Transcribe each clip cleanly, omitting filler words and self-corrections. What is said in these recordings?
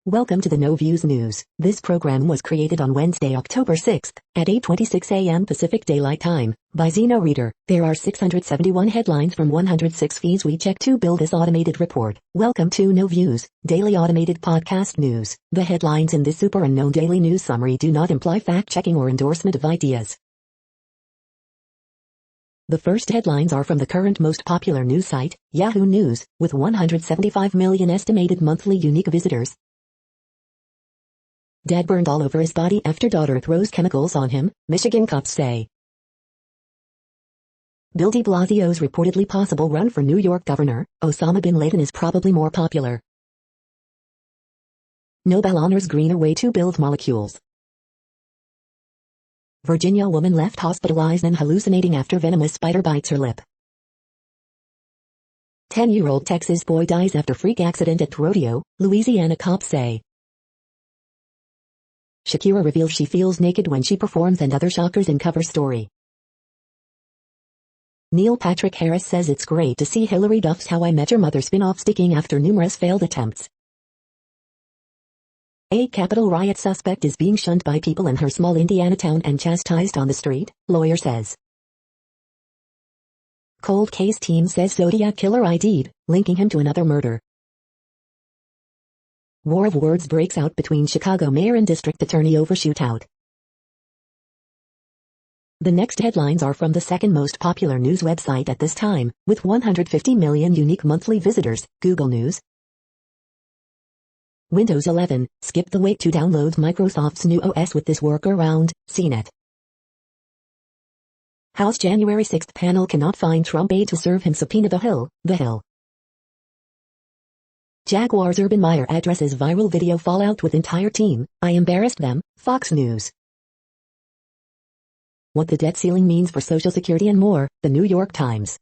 Welcome to the No Views News. This program was created on Wednesday, October 6th, at 8:26 a.m. Pacific Daylight Time, by Zeno Reader. There are 671 headlines from 106 feeds we check to build this automated report. Welcome to No Views, daily automated podcast news. The headlines in this super unknown daily news summary do not imply fact-checking or endorsement of ideas. The first headlines are from the current most popular news site, Yahoo News, with 175 million estimated monthly unique visitors. Dad burned all over his body after daughter throws chemicals on him, Michigan cops say. Bill de Blasio's reportedly possible run for New York governor, Osama bin Laden is probably more popular. Nobel honors greener way to build molecules. Virginia woman left hospitalized and hallucinating after venomous spider bites her lip. 10-year-old Texas boy dies after freak accident at rodeo, Louisiana cops say. Shakira reveals she feels naked when she performs and other shockers in cover story. Neil Patrick Harris says it's great to see Hilary Duff's How I Met Your Mother spin-off sticking after numerous failed attempts. A Capitol riot suspect is being shunned by people in her small Indiana town and chastised on the street, lawyer says. Cold case team says Zodiac killer ID'd, linking him to another murder. War of words breaks out between Chicago mayor and district attorney over shootout. The next headlines are from the second most popular news website at this time, with 150 million unique monthly visitors, Google News. Windows 11, skip the wait to download Microsoft's new OS with this workaround, CNET. House January 6 panel cannot find Trump aide to serve him subpoena The Hill. Jaguars Urban Meyer addresses viral video fallout with entire team, I embarrassed them, Fox News. What the debt ceiling means for Social Security and more, The New York Times.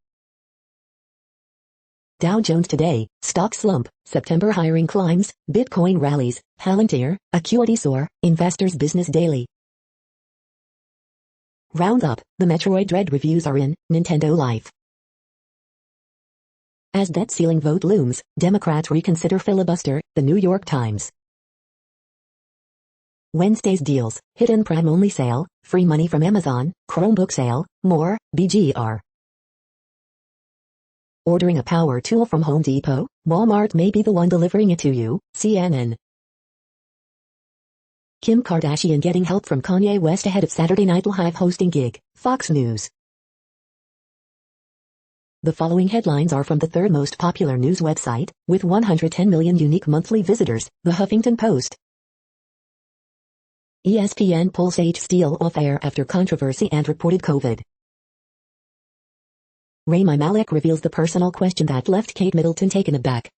Dow Jones today, stock slump, September hiring climbs, Bitcoin rallies, Palantir, Acuity soar, Investors Business Daily. Roundup, the Metroid Dread reviews are in, Nintendo Life. As debt ceiling vote looms, Democrats reconsider filibuster, The New York Times. Wednesday's deals, hidden Prime-only sale, free money from Amazon, Chromebook sale, more, BGR. Ordering a power tool from Home Depot, Walmart may be the one delivering it to you, CNN. Kim Kardashian getting help from Kanye West ahead of Saturday Night Live hosting gig, Fox News. The following headlines are from the third most popular news website, with 110 million unique monthly visitors, The Huffington Post. ESPN pulls H. Steele off air after controversy and reported COVID. Rami Malek reveals the personal question that left Kate Middleton taken aback.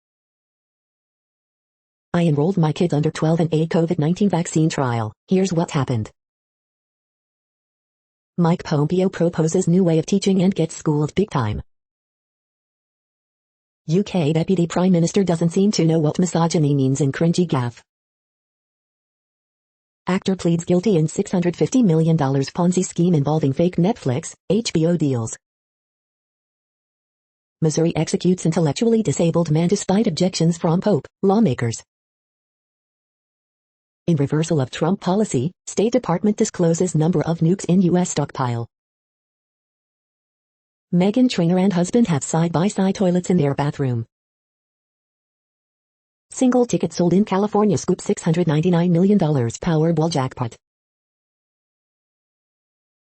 I enrolled my kids under 12 in a COVID-19 vaccine trial, here's what happened. Mike Pompeo proposes new way of teaching and gets schooled big time. UK Deputy Prime Minister doesn't seem to know what misogyny means in cringy gaffe. Actor pleads guilty in $650 million Ponzi scheme involving fake Netflix, HBO deals. Missouri executes intellectually disabled man despite objections from Pope, lawmakers. In reversal of Trump policy, State Department discloses number of nukes in U.S. stockpile. Meghan Trainor and husband have side-by-side toilets in their bathroom. Single ticket sold in California scoop $699 million Powerball jackpot.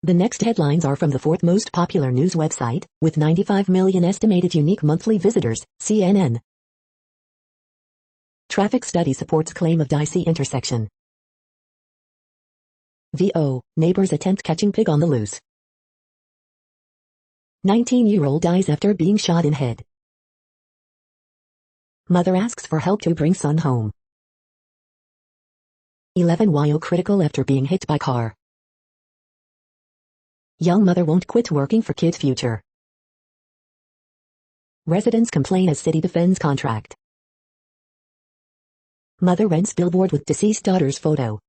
The next headlines are from the fourth most popular news website, with 95 million estimated unique monthly visitors, CNN. Traffic study supports claim of dicey intersection. VO, neighbors attempt catching pig on the loose. 19-year-old dies after being shot in head. Mother asks for help to bring son home. 11-year-old critical after being hit by car. Young mother won't quit working for kid's future. Residents complain as city defends contract. Mother rents billboard with deceased daughter's photo.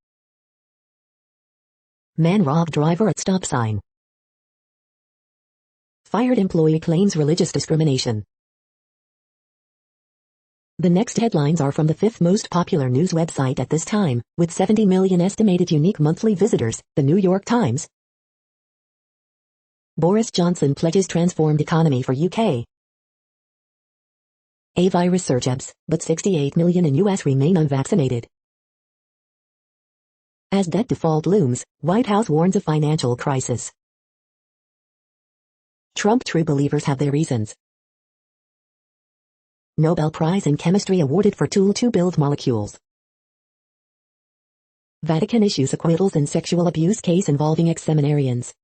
Man robbed driver at stop sign. Fired employee claims religious discrimination. The next headlines are from the fifth most popular news website at this time, with 70 million estimated unique monthly visitors, the New York Times. Boris Johnson pledges transformed economy for UK. A virus surges, but 68 million in US remain unvaccinated. As debt default looms, White House warns of financial crisis. Trump true believers have their reasons. Nobel Prize in Chemistry awarded for tool to build molecules. Vatican issues acquittals in sexual abuse case involving ex-seminarians.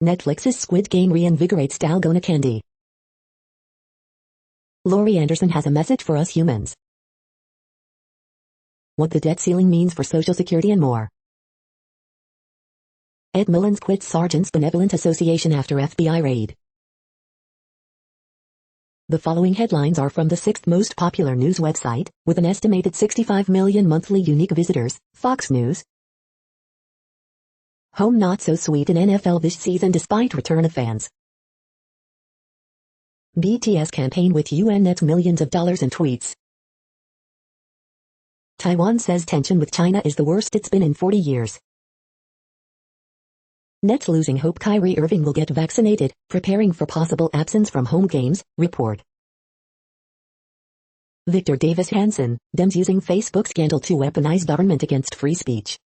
Netflix's Squid Game reinvigorates dalgona candy. Laurie Anderson has a message for us humans. What the debt ceiling means for Social Security and more. Ed Mullins quits Sergeants Benevolent Association after FBI raid. The following headlines are from the sixth most popular news website, with an estimated 65 million monthly unique visitors, Fox News. Home not so sweet in NFL this season despite return of fans. BTS campaign with UN nets millions of dollars in tweets. Taiwan says tension with China is the worst it's been in 40 years. Nets losing hope Kyrie Irving will get vaccinated, preparing for possible absence from home games, report. Victor Davis Hanson, Dems using Facebook scandal to weaponize government against free speech.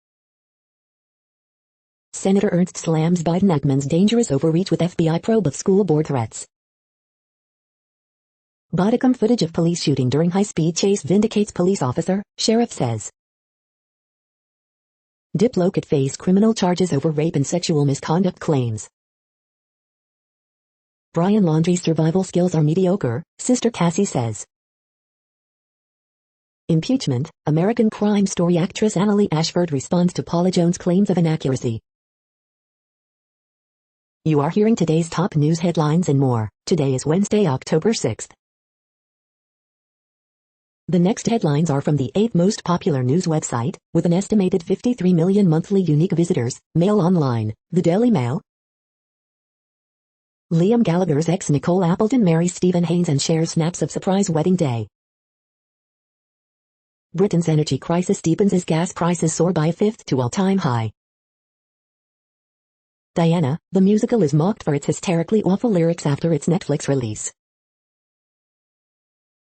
Senator Ernst slams Biden admin's dangerous overreach with FBI probe of school board threats. Bodycam footage of police shooting during high-speed chase vindicates police officer, sheriff says. Diplo could face criminal charges over rape and sexual misconduct claims. Brian Laundrie's survival skills are mediocre, Sister Cassie says. Impeachment, American Crime Story actress Annalee Ashford responds to Paula Jones' claims of inaccuracy. You are hearing today's top news headlines and more. Today is Wednesday, October 6th. The next headlines are from the eighth most popular news website, with an estimated 53 million monthly unique visitors, Mail Online, the Daily Mail. Liam Gallagher's ex Nicole Appleton marries Stephen Haynes and shares snaps of surprise wedding day. Britain's energy crisis deepens as gas prices soar by a fifth to all-time high. Diana, the musical is mocked for its hysterically awful lyrics after its Netflix release.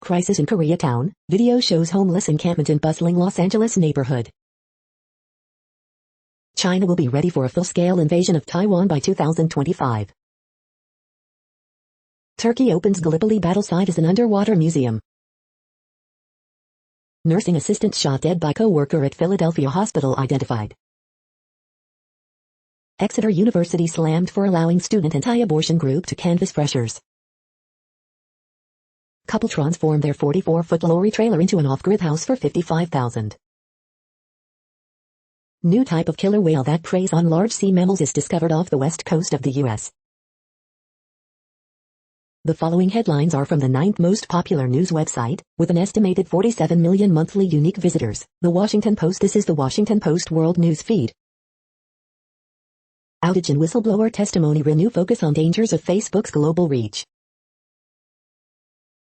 Crisis in Koreatown, video shows homeless encampment in bustling Los Angeles neighborhood. China will be ready for a full-scale invasion of Taiwan by 2025. Turkey opens Gallipoli battle site as an underwater museum. Nursing assistant shot dead by co-worker at Philadelphia hospital identified. Exeter University slammed for allowing student anti-abortion group to canvass freshers. Couple transformed their 44-foot lorry trailer into an off-grid house for $55,000. New type of killer whale that preys on large sea mammals is discovered off the west coast of the U.S. The following headlines are from the ninth most popular news website, with an estimated 47 million monthly unique visitors, The Washington Post. This is The Washington Post World News Feed. Outage and whistleblower testimony renew focus on dangers of Facebook's global reach.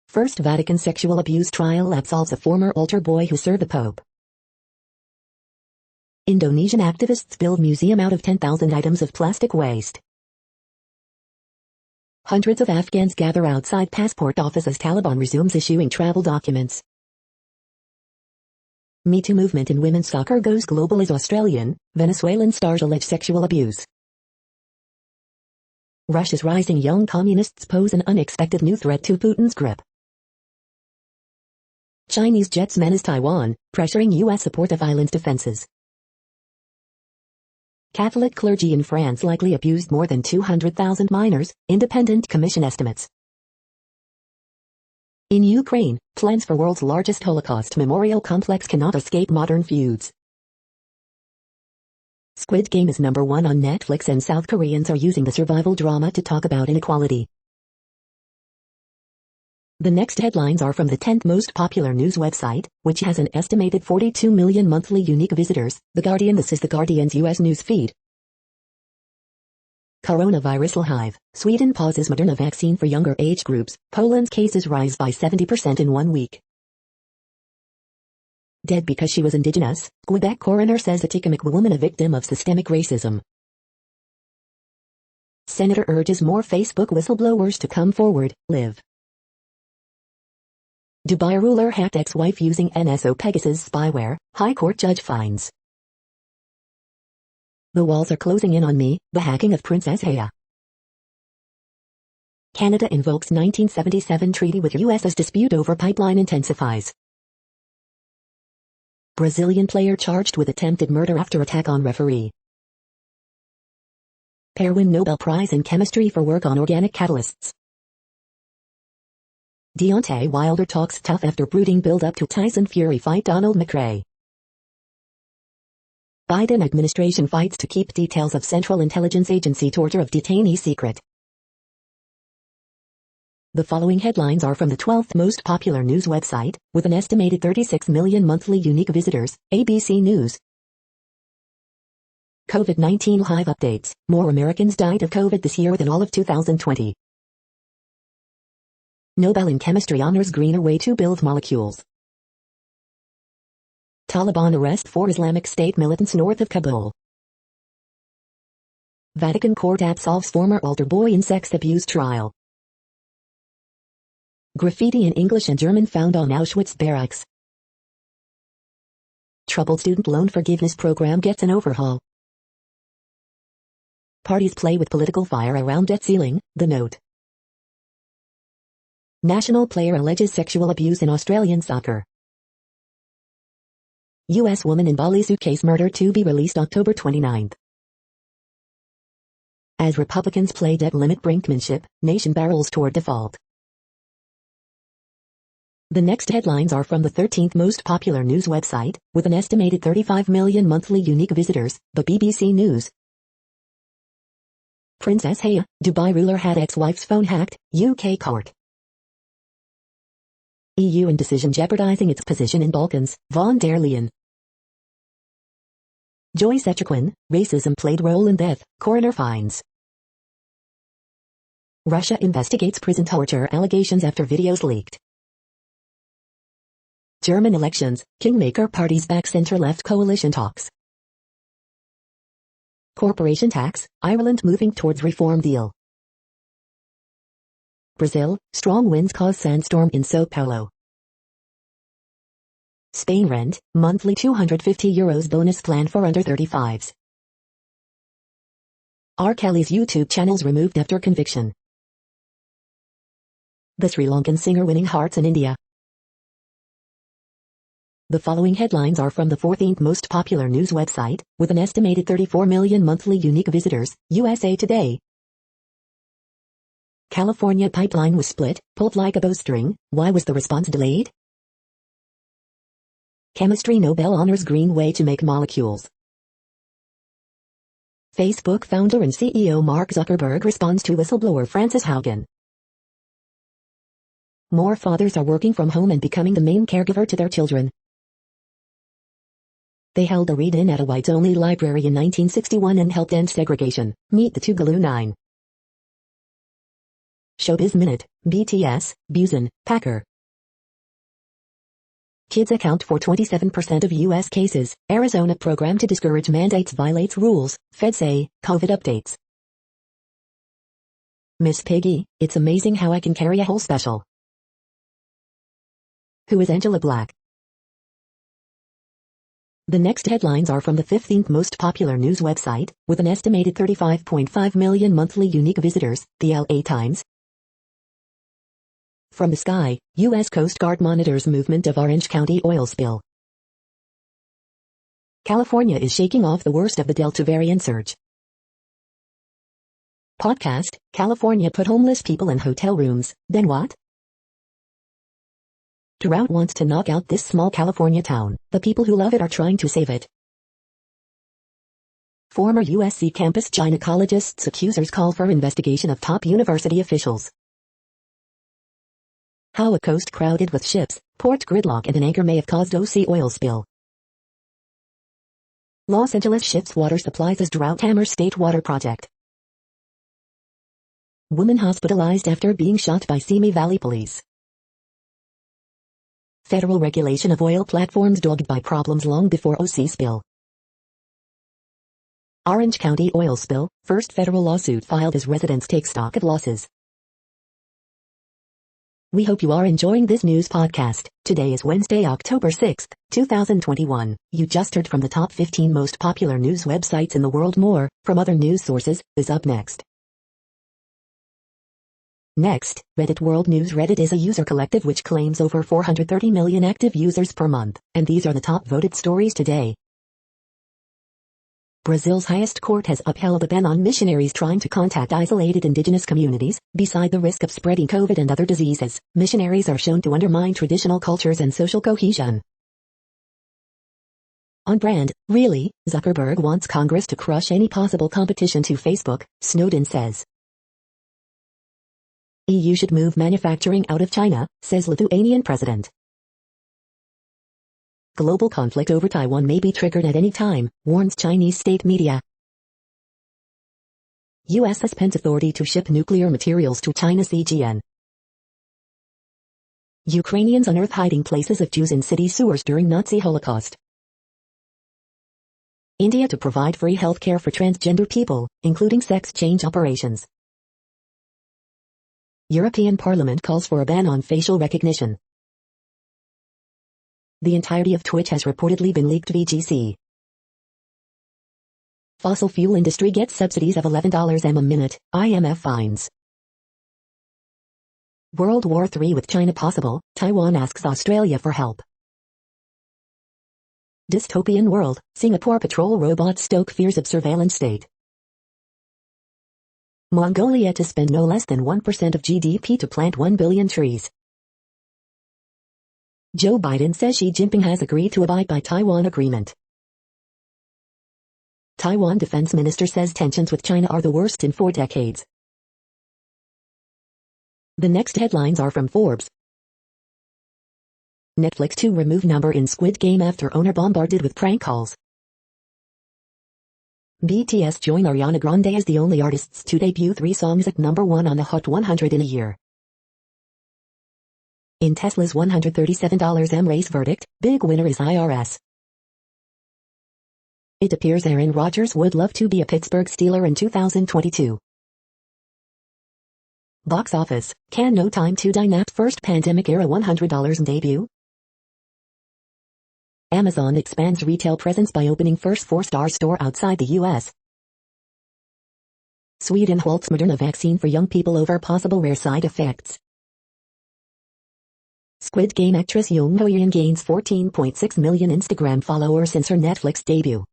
First Vatican sexual abuse trial absolves a former altar boy who served the Pope. Indonesian activists build museum out of 10,000 items of plastic waste. Hundreds of Afghans gather outside passport office as Taliban resumes issuing travel documents. Me Too movement in women's soccer goes global as Australian, Venezuelan stars allege sexual abuse. Russia's rising young communists pose an unexpected new threat to Putin's grip. Chinese jets menace Taiwan, pressuring U.S. support of island defenses. Catholic clergy in France likely abused more than 200,000 minors, independent commission estimates. In Ukraine, plans for world's largest Holocaust memorial complex cannot escape modern feuds. Squid Game is #1 on Netflix and South Koreans are using the survival drama to talk about inequality. The next headlines are from the 10th most popular news website, which has an estimated 42 million monthly unique visitors, The Guardian. This is The Guardian's U.S. news feed. Coronavirus hive. Sweden pauses Moderna vaccine for younger age groups. Poland's cases rise by 70% in 1 week. Dead because she was indigenous. Quebec coroner says Atikamekw woman a victim of systemic racism. Senator urges more Facebook whistleblowers to come forward. Live. Dubai ruler hacked ex-wife using NSO Pegasus spyware. High Court judge finds. The walls are closing in on me. The hacking of Princess Leia. Canada invokes 1977 treaty with US as dispute over pipeline intensifies. Brazilian player charged with attempted murder after attack on referee. Pair win Nobel Prize in Chemistry for work on organic catalysts. Deontay Wilder talks tough after brooding build-up to Tyson Fury fight. Donald McRae. Biden administration fights to keep details of Central Intelligence Agency torture of detainee secret. The following headlines are from the 12th most popular news website, with an estimated 36 million monthly unique visitors, ABC News. COVID-19 hive updates. More Americans died of COVID this year than all of 2020. Nobel in Chemistry honors greener way to build molecules. Taliban arrest 4 Islamic State militants north of Kabul. Vatican court absolves former altar boy in sex abuse trial. Graffiti in English and German found on Auschwitz barracks. Troubled student loan forgiveness program gets an overhaul. Parties play with political fire around debt ceiling. The Note. National player alleges sexual abuse in Australian soccer. U.S. woman in Bali suitcase murder to be released October 29. As Republicans play debt limit brinkmanship, nation barrels toward default. The next headlines are from the 13th most popular news website, with an estimated 35 million monthly unique visitors, the BBC News. Princess Leia, Dubai ruler had ex-wife's phone hacked, UK court. EU indecision jeopardizing its position in Balkans, von der Leyen. Joyce Etriquin, racism played role in death, coroner finds. Russia investigates prison torture allegations after videos leaked. German elections, kingmaker parties back center-left coalition talks. Corporation tax, Ireland moving towards reform deal. Brazil, strong winds cause sandstorm in São Paulo. Spain rent, monthly €250 bonus plan for under 35s. R. Kelly's YouTube channels removed after conviction. The Sri Lankan singer winning hearts in India. The following headlines are from the 14th most popular news website, with an estimated 34 million monthly unique visitors, USA Today. California pipeline was split, pulled like a bowstring. Why was the response delayed? Chemistry Nobel honors green way to make molecules. Facebook founder and CEO Mark Zuckerberg responds to whistleblower Frances Haugen. More fathers are working from home and becoming the main caregiver to their children. They held a read-in at a whites-only library in 1961 and helped end segregation. Meet the Tougaloo Nine. Showbiz Minute, BTS, Busan, Packer. Kids account for 27% of U.S. cases. Arizona program to discourage mandates violates rules, Fed say. COVID updates. Miss Piggy, it's amazing how I can carry a whole special. Who is Angela Black? The next headlines are from the 15th most popular news website, with an estimated 35.5 million monthly unique visitors, the LA Times. From the sky, U.S. Coast Guard monitors movement of Orange County oil spill. California is shaking off the worst of the Delta variant surge. Podcast, California put homeless people in hotel rooms, then what? Drought wants to knock out this small California town. The people who love it are trying to save it. Former USC campus gynecologists' accusers call for investigation of top university officials. How a coast crowded with ships, port gridlock and an anchor may have caused OC oil spill. Los Angeles shifts water supplies as drought hammers state water project. Woman hospitalized after being shot by Simi Valley police. Federal regulation of oil platforms dogged by problems long before OC spill. Orange County oil spill, first federal lawsuit filed as residents take stock of losses. We hope you are enjoying this news podcast. Today is Wednesday, October 6th, 2021. You just heard from the top 15 most popular news websites in the world. More, from other news sources, is up next. Next, Reddit World News. Reddit is a user collective which claims over 430 million active users per month, and these are the top voted stories today. Brazil's highest court has upheld a ban on missionaries trying to contact isolated indigenous communities. Beside the risk of spreading COVID and other diseases, missionaries are shown to undermine traditional cultures and social cohesion. On brand, really, Zuckerberg wants Congress to crush any possible competition to Facebook, Snowden says. EU should move manufacturing out of China, says Lithuanian president. Global conflict over Taiwan may be triggered at any time, warns Chinese state media. U.S. suspends authority to ship nuclear materials to China. CGN. Ukrainians unearth hiding places of Jews in city sewers during Nazi Holocaust. India to provide free health care for transgender people, including sex change operations. European Parliament calls for a ban on facial recognition. The entirety of Twitch has reportedly been leaked. VGC. Fossil fuel industry gets subsidies of $11 a minute, IMF finds. World War III with China possible, Taiwan asks Australia for help. Dystopian world, Singapore patrol robots stoke fears of surveillance state. Mongolia to spend no less than 1% of GDP to plant 1 billion trees. Joe Biden says Xi Jinping has agreed to abide by Taiwan agreement. Taiwan defense minister says tensions with China are the worst in 4 decades. The next headlines are from Forbes. Netflix to remove number in Squid Game after owner bombarded with prank calls. BTS join Ariana Grande as the only artists to debut 3 songs at #1 on the Hot 100 in a year. In Tesla's $137 M-race verdict, big winner is IRS. It appears Aaron Rodgers would love to be a Pittsburgh Steeler in 2022. Box office, can No Time to Die nap first pandemic-era $100 debut? Amazon expands retail presence by opening first 4-star store outside the U.S. Sweden halts Moderna vaccine for young people over possible rare side effects. Squid Game actress Young Ho-yeon gains 14.6 million Instagram followers since her Netflix debut.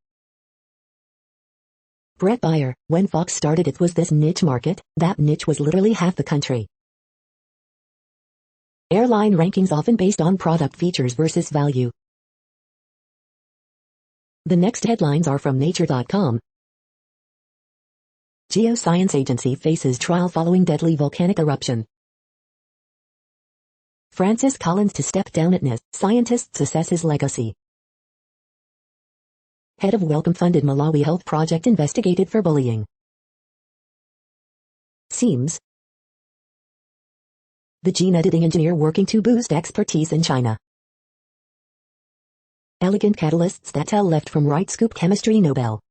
Brett Baier, when Fox started it was this niche market, that niche was literally half the country. Airline rankings often based on product features versus value. The next headlines are from Nature.com. Geoscience Agency faces trial following deadly volcanic eruption. Francis Collins to step down at NIST, scientists assess his legacy. Head of Wellcome-funded Malawi health project investigated for bullying. Seems. The gene editing engineer working to boost expertise in China. Elegant catalysts that tell left from right scoop chemistry Nobel.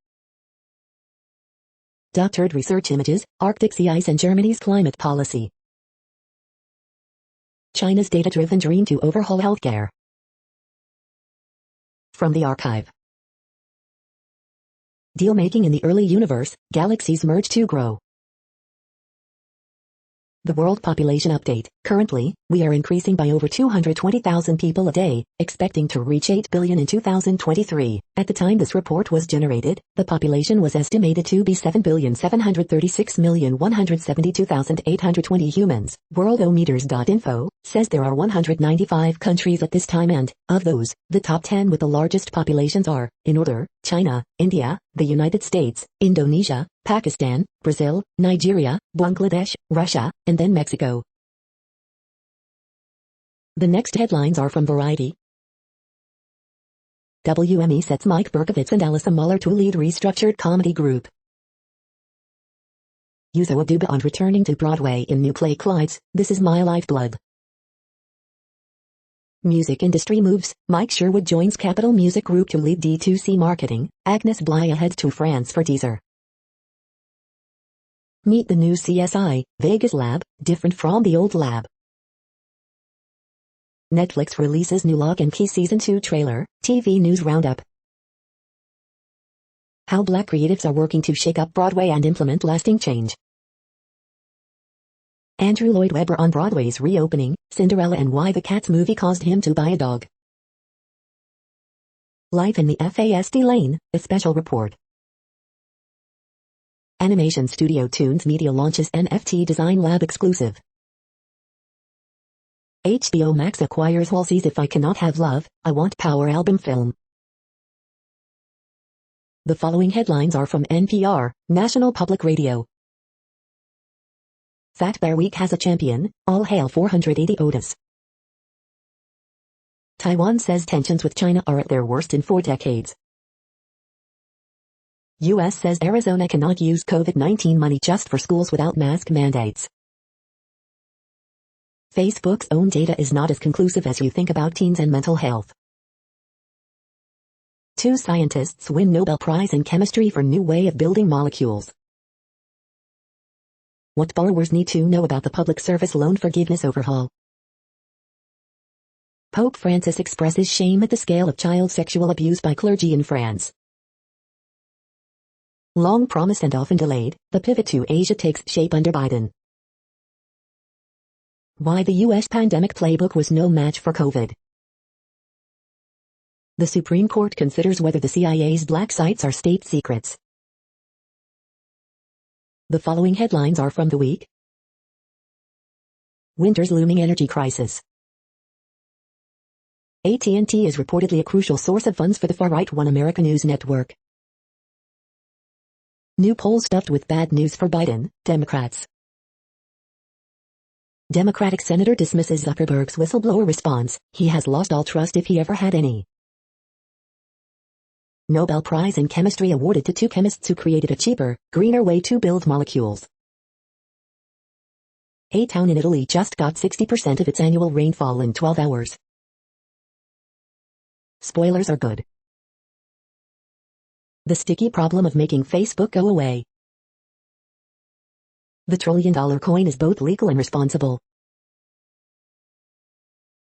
Doctored research images, Arctic sea ice and Germany's climate policy. China's data-driven dream to overhaul healthcare. From the archive. Deal-making in the early universe, galaxies merge to grow. The world population update. Currently, we are increasing by over 220,000 people a day, expecting to reach 8 billion in 2023. At the time this report was generated, the population was estimated to be 7,736,172,820 humans. Worldometers.info says there are 195 countries at this time and, of those, the top 10 with the largest populations are, in order, China, India, the United States, Indonesia, Pakistan, Brazil, Nigeria, Bangladesh, Russia, and then Mexico. The next headlines are from Variety. WME sets Mike Berkovitz and Alison Muller to lead restructured comedy group. Yuzo Aduba on returning to Broadway in new play Clydes, This Is My Lifeblood. Music industry moves, Mike Sherwood joins Capitol Music Group to lead D2C marketing, Agnes Blaya heads to France for teaser. Meet the new CSI, Vegas lab, different from the old lab. Netflix releases new Lock and Key Season 2 trailer, TV News Roundup. How Black creatives are working to shake up Broadway and implement lasting change. Andrew Lloyd Webber on Broadway's reopening, Cinderella and Why the Cats movie caused him to buy a dog. Life in the FASD lane, a special report. Animation studio Toons Media launches NFT Design Lab exclusive. HBO Max acquires Halsey's If I Cannot Have Love, I Want Power album film. The following headlines are from NPR, National Public Radio. Fat Bear Week has a champion, all hail 480 Otis. Taiwan says tensions with China are at their worst in 4 decades. U.S. says Arizona cannot use COVID-19 money just for schools without mask mandates. Facebook's own data is not as conclusive as you think about teens and mental health. 2 scientists win Nobel Prize in Chemistry for new way of building molecules. What borrowers need to know about the Public Service Loan Forgiveness Overhaul. Pope Francis expresses shame at the scale of child sexual abuse by clergy in France. Long promised and often delayed, the pivot to Asia takes shape under Biden. Why the U.S. pandemic playbook was no match for COVID. The Supreme Court considers whether the CIA's black sites are state secrets. The following headlines are from The Week. Winter's looming energy crisis. AT&T is reportedly a crucial source of funds for the far-right One America News Network. New poll stuffed with bad news for Biden, Democrats. Democratic senator dismisses Zuckerberg's whistleblower response, he has lost all trust if he ever had any. Nobel Prize in Chemistry awarded to 2 chemists who created a cheaper, greener way to build molecules. A town in Italy just got 60% of its annual rainfall in 12 hours. Spoilers are good. The sticky problem of making Facebook go away. The $1 trillion coin is both legal and responsible.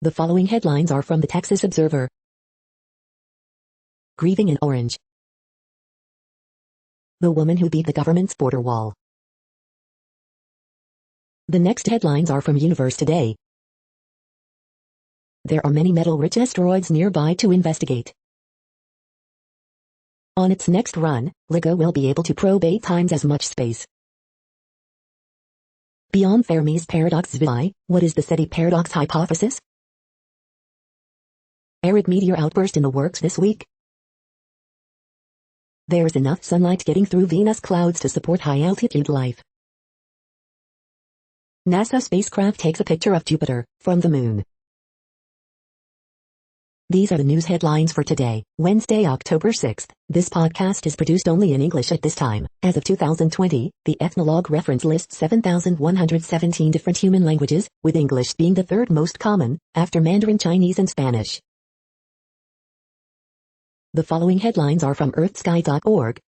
The following headlines are from the Texas Observer. Grieving in Orange. The woman who beat the government's border wall. The next headlines are from Universe Today. There are many metal-rich asteroids nearby to investigate. On its next run, LEGO will be able to probe 8 times as much space. Beyond Fermi's paradox VI, what is the SETI paradox hypothesis? Arid meteor outburst in the works this week. There's enough sunlight getting through Venus clouds to support high-altitude life. NASA spacecraft takes a picture of Jupiter from the moon. These are the news headlines for today, Wednesday, October 6th. This podcast is produced only in English at this time. As of 2020, the Ethnologue reference lists 7,117 different human languages, with English being the 3rd most common, after Mandarin Chinese and Spanish. The following headlines are from earthsky.org.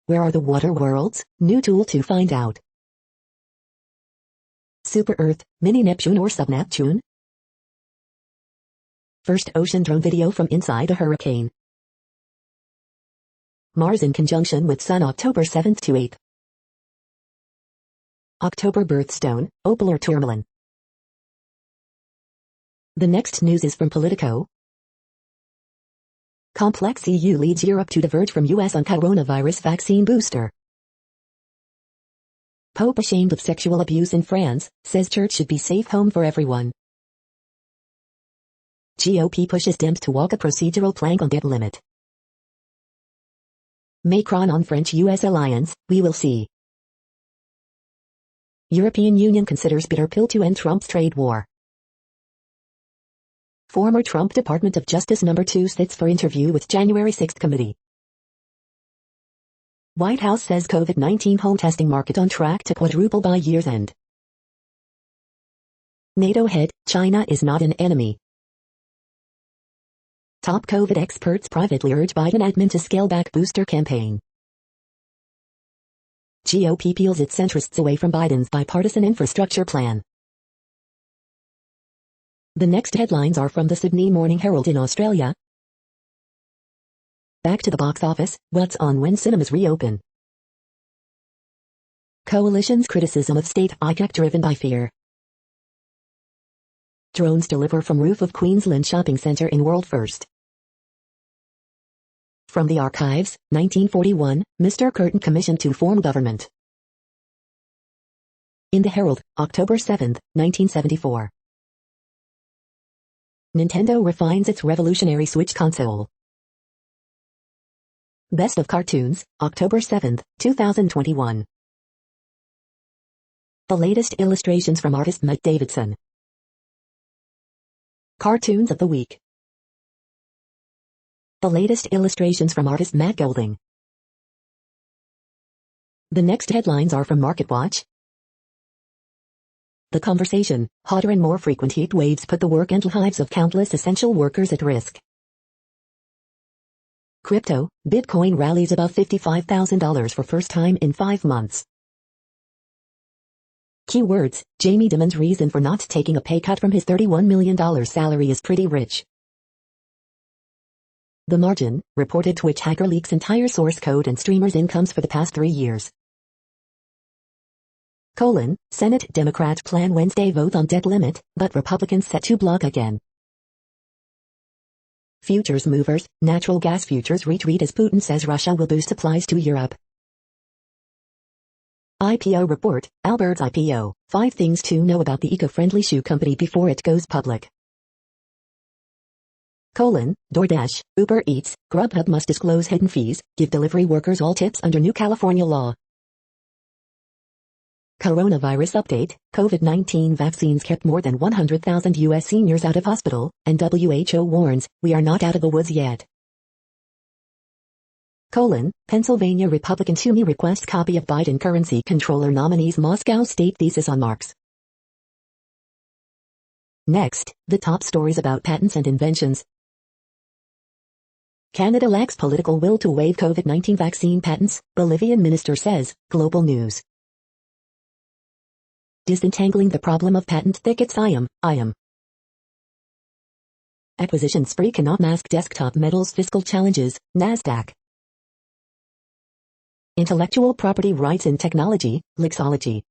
Where are the water worlds? New tool to find out. Super Earth, Mini Neptune or Sub-Neptune? First ocean drone video from inside a hurricane. Mars in conjunction with Sun October 7th to 8th. October birthstone, opal or tourmaline. The next news is from Politico. Complex EU leads Europe to diverge from US on coronavirus vaccine booster. Pope ashamed of sexual abuse in France, says church should be safe home for everyone. GOP pushes Dems to walk a procedural plank on debt limit. Macron on French-US alliance, we will see. European Union considers bitter pill to end Trump's trade war. Former Trump Department of Justice No. 2 sits for interview with January 6 committee. White House says COVID-19 home testing market on track to quadruple by year's end. NATO head, China is not an enemy. Top COVID experts privately urge Biden admin to scale back booster campaign. GOP peels its centrists away from Biden's bipartisan infrastructure plan. The next headlines are from the Sydney Morning Herald in Australia. Back to the box office, what's on when cinemas reopen? Coalition's criticism of state ICAC driven by fear. Drones deliver from roof of Queensland shopping centre in world first. From the archives, 1941, Mr. Curtin commissioned to form government. In the Herald, October 7, 1974. Nintendo refines its revolutionary Switch console. Best of Cartoons, October 7, 2021. The latest illustrations from artist Mike Davidson. Cartoons of the Week. The latest illustrations from artist Matt Golding. The next headlines are from MarketWatch. The Conversation, hotter and more frequent heat waves put the work and lives of countless essential workers at risk. Crypto, Bitcoin rallies above $55,000 for first time in 5 months. Keywords, Jamie Dimon's reason for not taking a pay cut from his $31 million salary is pretty rich. The Margin, reported Twitch hacker leaks entire source code and streamers' incomes for the past 3 years. Senate Democrats plan Wednesday vote on debt limit, but Republicans set to block again. Futures movers, natural gas futures retreat as Putin says Russia will boost supplies to Europe. IPO report, Albert's IPO, 5 things to know about the eco-friendly shoe company before it goes public. DoorDash, Uber Eats, Grubhub must disclose hidden fees, give delivery workers all tips under new California law. Coronavirus update, COVID-19 vaccines kept more than 100,000 U.S. seniors out of hospital, and WHO warns, we are not out of the woods yet. Pennsylvania Republican Toomey requests copy of Biden currency controller nominee's Moscow State thesis on Marx. Next, the top stories about patents and inventions. Canada lacks political will to waive COVID-19 vaccine patents, Bolivian minister says, Global News. Disentangling the problem of patent thickets I am. Acquisition spree cannot mask desktop Metal's fiscal challenges, NASDAQ. Intellectual property rights in technology, Lexology.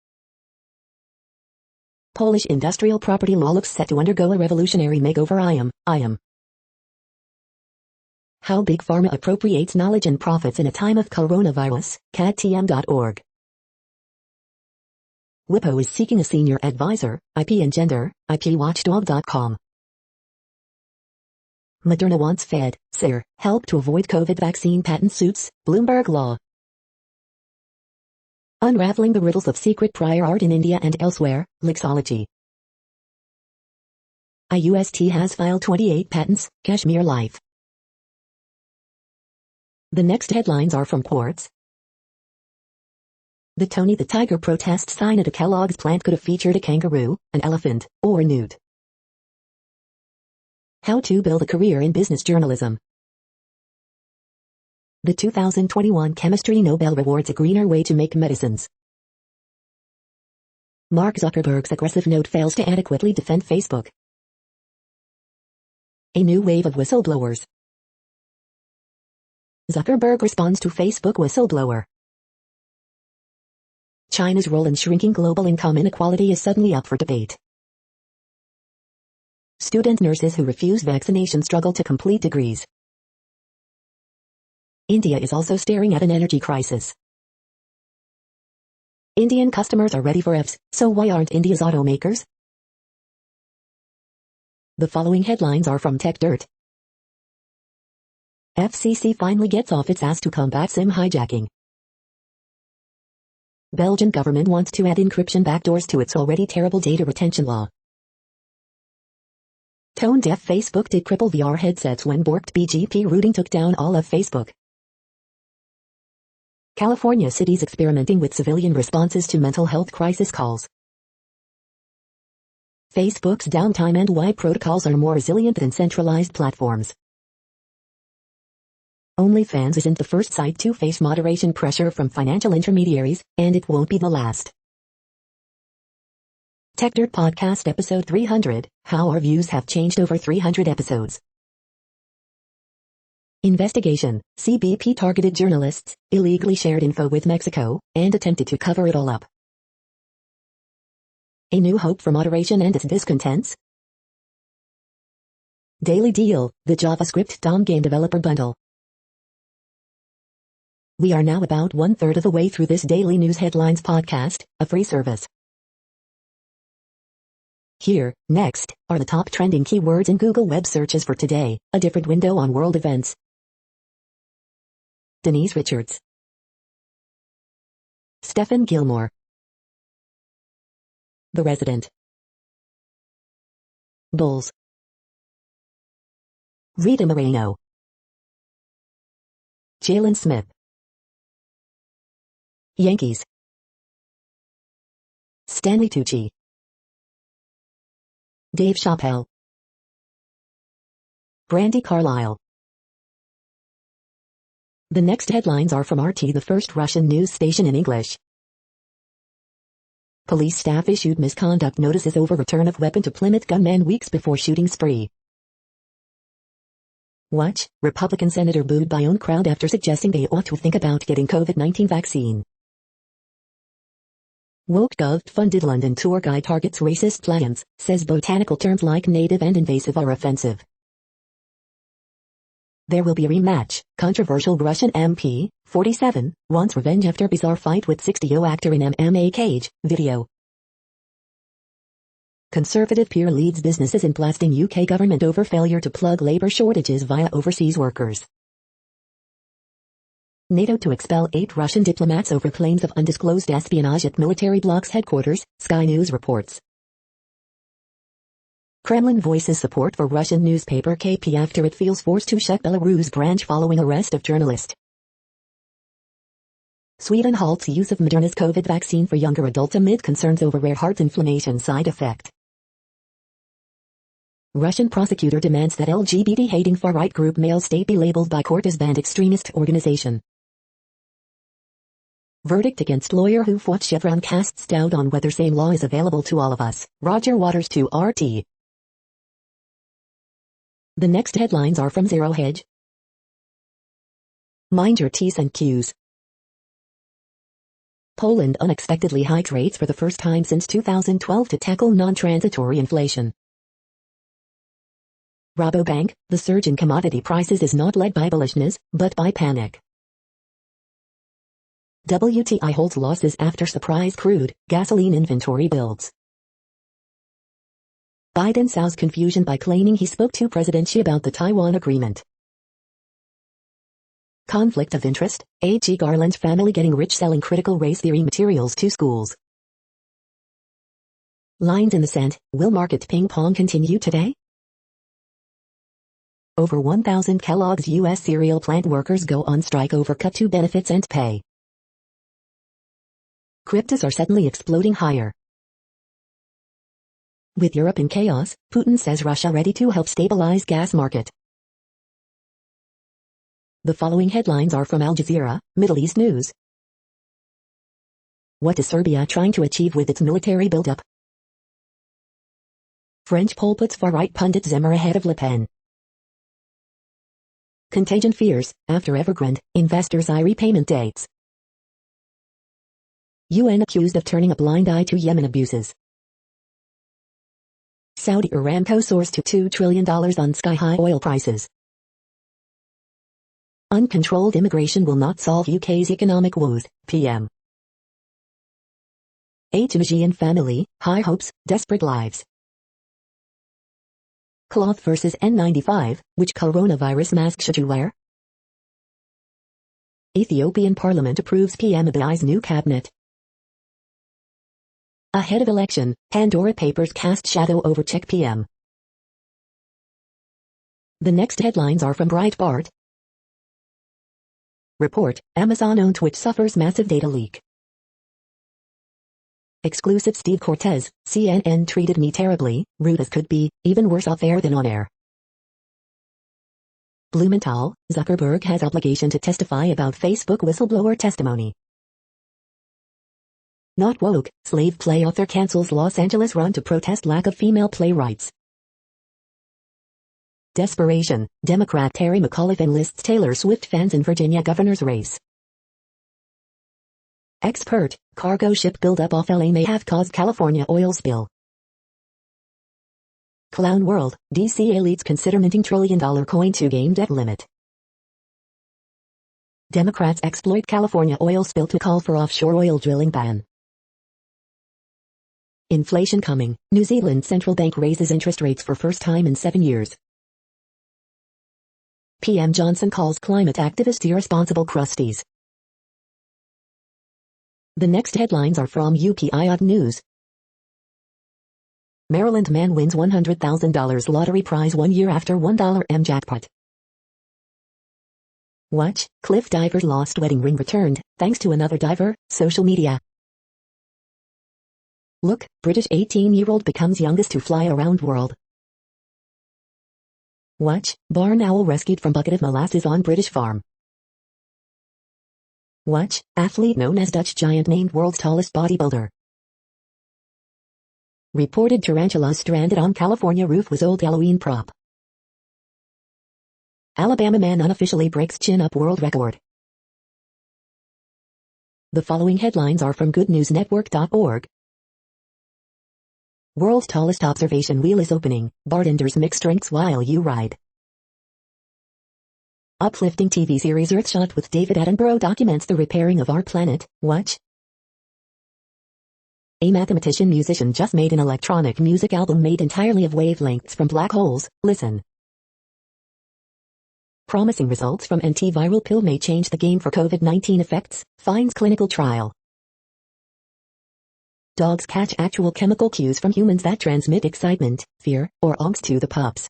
Polish industrial property law looks set to undergo a revolutionary makeover I am. How Big Pharma appropriates knowledge and profits in a time of coronavirus, cadtm.org. WIPO is seeking a senior advisor, IP and gender, IPWatchdog.com. Moderna wants Fed, SIR, help to avoid COVID vaccine patent suits, Bloomberg Law. Unraveling the riddles of secret prior art in India and elsewhere, Lexology. IUST has filed 28 patents, Kashmir Life. The next headlines are from Quartz. The Tony the Tiger protest sign at a Kellogg's plant could have featured a kangaroo, an elephant, or a newt. How to build a career in business journalism. The 2021 Chemistry Nobel rewards a greener way to make medicines. Mark Zuckerberg's aggressive note fails to adequately defend Facebook. A new wave of whistleblowers. Zuckerberg responds to Facebook whistleblower. China's role in shrinking global income inequality is suddenly up for debate. Student nurses who refuse vaccination struggle to complete degrees. India is also staring at an energy crisis. Indian customers are ready for EVs, so why aren't India's automakers? The following headlines are from TechDirt. FCC finally gets off its ass to combat SIM hijacking. Belgian government wants to add encryption backdoors to its already terrible data retention law. Tone-deaf Facebook did cripple VR headsets when borked BGP routing took down all of Facebook. California cities experimenting with civilian responses to mental health crisis calls. Facebook's downtime and why protocols are more resilient than centralized platforms. OnlyFans isn't the first site to face moderation pressure from financial intermediaries, and it won't be the last. Tech Dirt Podcast Episode 300, How Our Views Have Changed Over 300 Episodes. Investigation, CBP targeted journalists, illegally shared info with Mexico, and attempted to cover it all up. A new hope for moderation and its discontents? Daily Deal, the JavaScript DOM game developer bundle. We are now about 1/3 of the way through this daily news headlines podcast, a free service. Here, next, are the top trending keywords in Google web searches for today, a different window on world events. Denise Richards. Stephen Gilmore. The Resident. Bulls. Rita Moreno. Jalen Smith. Yankees. Stanley Tucci. Dave Chappelle. Brandi Carlile. The next headlines are from RT, the first Russian news station in English. Police staff issued misconduct notices over return of weapon to Plymouth gunman weeks before shooting spree. Watch, Republican senator booed by own crowd after suggesting they ought to think about getting COVID-19 vaccine. Woke Gov-funded London tour guide targets racist plans, says botanical terms like native and invasive are offensive. There will be a rematch. Controversial Russian MP, 47, wants revenge after bizarre fight with 60-year actor in MMA cage, video. Conservative peer leads businesses in blasting UK government over failure to plug labour shortages via overseas workers. NATO to expel 8 Russian diplomats over claims of undisclosed espionage at military bloc's headquarters, Sky News reports. Kremlin voices support for Russian newspaper KP after it feels forced to shut Belarus branch following arrest of journalist. Sweden halts use of Moderna's COVID vaccine for younger adults amid concerns over rare heart inflammation side effect. Russian prosecutor demands that LGBT-hating far-right group Male State be labeled by court as banned extremist organization. Verdict against lawyer who fought Chevron casts doubt on whether same law is available to all of us. Roger Waters to RT. The next headlines are from Zero Hedge. Mind your T's and Q's. Poland unexpectedly hiked rates for the first time since 2012 to tackle non-transitory inflation. Rabobank, the surge in commodity prices is not led by bullishness, but by panic. WTI holds losses after surprise crude, gasoline inventory builds. Biden sows confusion by claiming he spoke to President Xi about the Taiwan agreement. Conflict of interest, A.G. Garland family getting rich selling critical race theory materials to schools. Lines in the sand, will market ping pong continue today? Over 1,000 Kellogg's U.S. cereal plant workers go on strike over cut to benefits and pay. Cryptos are suddenly exploding higher. With Europe in chaos, Putin says Russia ready to help stabilize gas market. The following headlines are from Al Jazeera, Middle East News. What is Serbia trying to achieve with its military buildup? French poll puts far-right pundit Zemmour ahead of Le Pen. Contagion fears, after Evergrande, investors' eye repayment dates. UN accused of turning a blind eye to Yemen abuses. Saudi Aramco soars to $2 trillion on sky-high oil prices. Uncontrolled immigration will not solve UK's economic woes, PM. A Tunisian family, high hopes, desperate lives. Cloth versus N95, which coronavirus mask should you wear? Ethiopian parliament approves PM Abiy's new cabinet. Ahead of election, Pandora Papers cast shadow over Czech PM. The next headlines are from Breitbart. Report, Amazon-owned Twitch suffers massive data leak. Exclusive Steve Cortez, CNN treated me terribly, rude as could be, even worse off air than on air. Blumenthal, Zuckerberg has obligation to testify about Facebook whistleblower testimony. Not woke, slave play author cancels Los Angeles run to protest lack of female playwrights. Desperation, Democrat Terry McAuliffe enlists Taylor Swift fans in Virginia governor's race. Expert, cargo ship buildup off LA may have caused California oil spill. Clown World, DC elites consider minting trillion-dollar coin to game debt limit. Democrats exploit California oil spill to call for offshore oil drilling ban. Inflation coming, New Zealand central bank raises interest rates for first time in 7 years. PM Johnson calls climate activists irresponsible crusties. The next headlines are from UPI News. Maryland man wins $100,000 lottery prize 1 year after $1 jackpot. Watch, cliff diver lost wedding ring returned, thanks to another diver, social media. Look, British 18-year-old becomes youngest to fly around world. Watch, barn owl rescued from bucket of molasses on British farm. Watch, athlete known as Dutch giant named world's tallest bodybuilder. Reported tarantula stranded on California roof was old Halloween prop. Alabama man unofficially breaks chin-up world record. The following headlines are from goodnewsnetwork.org. World's tallest observation wheel is opening, bartenders mix drinks while you ride. Uplifting TV series Earthshot with David Attenborough documents the repairing of our planet. Watch. A mathematician-musician just made an electronic music album made entirely of wavelengths from black holes. Listen. Promising results from antiviral pill may change the game for COVID-19 effects, finds clinical trial. Dogs catch actual chemical cues from humans that transmit excitement, fear, or angst to the pups.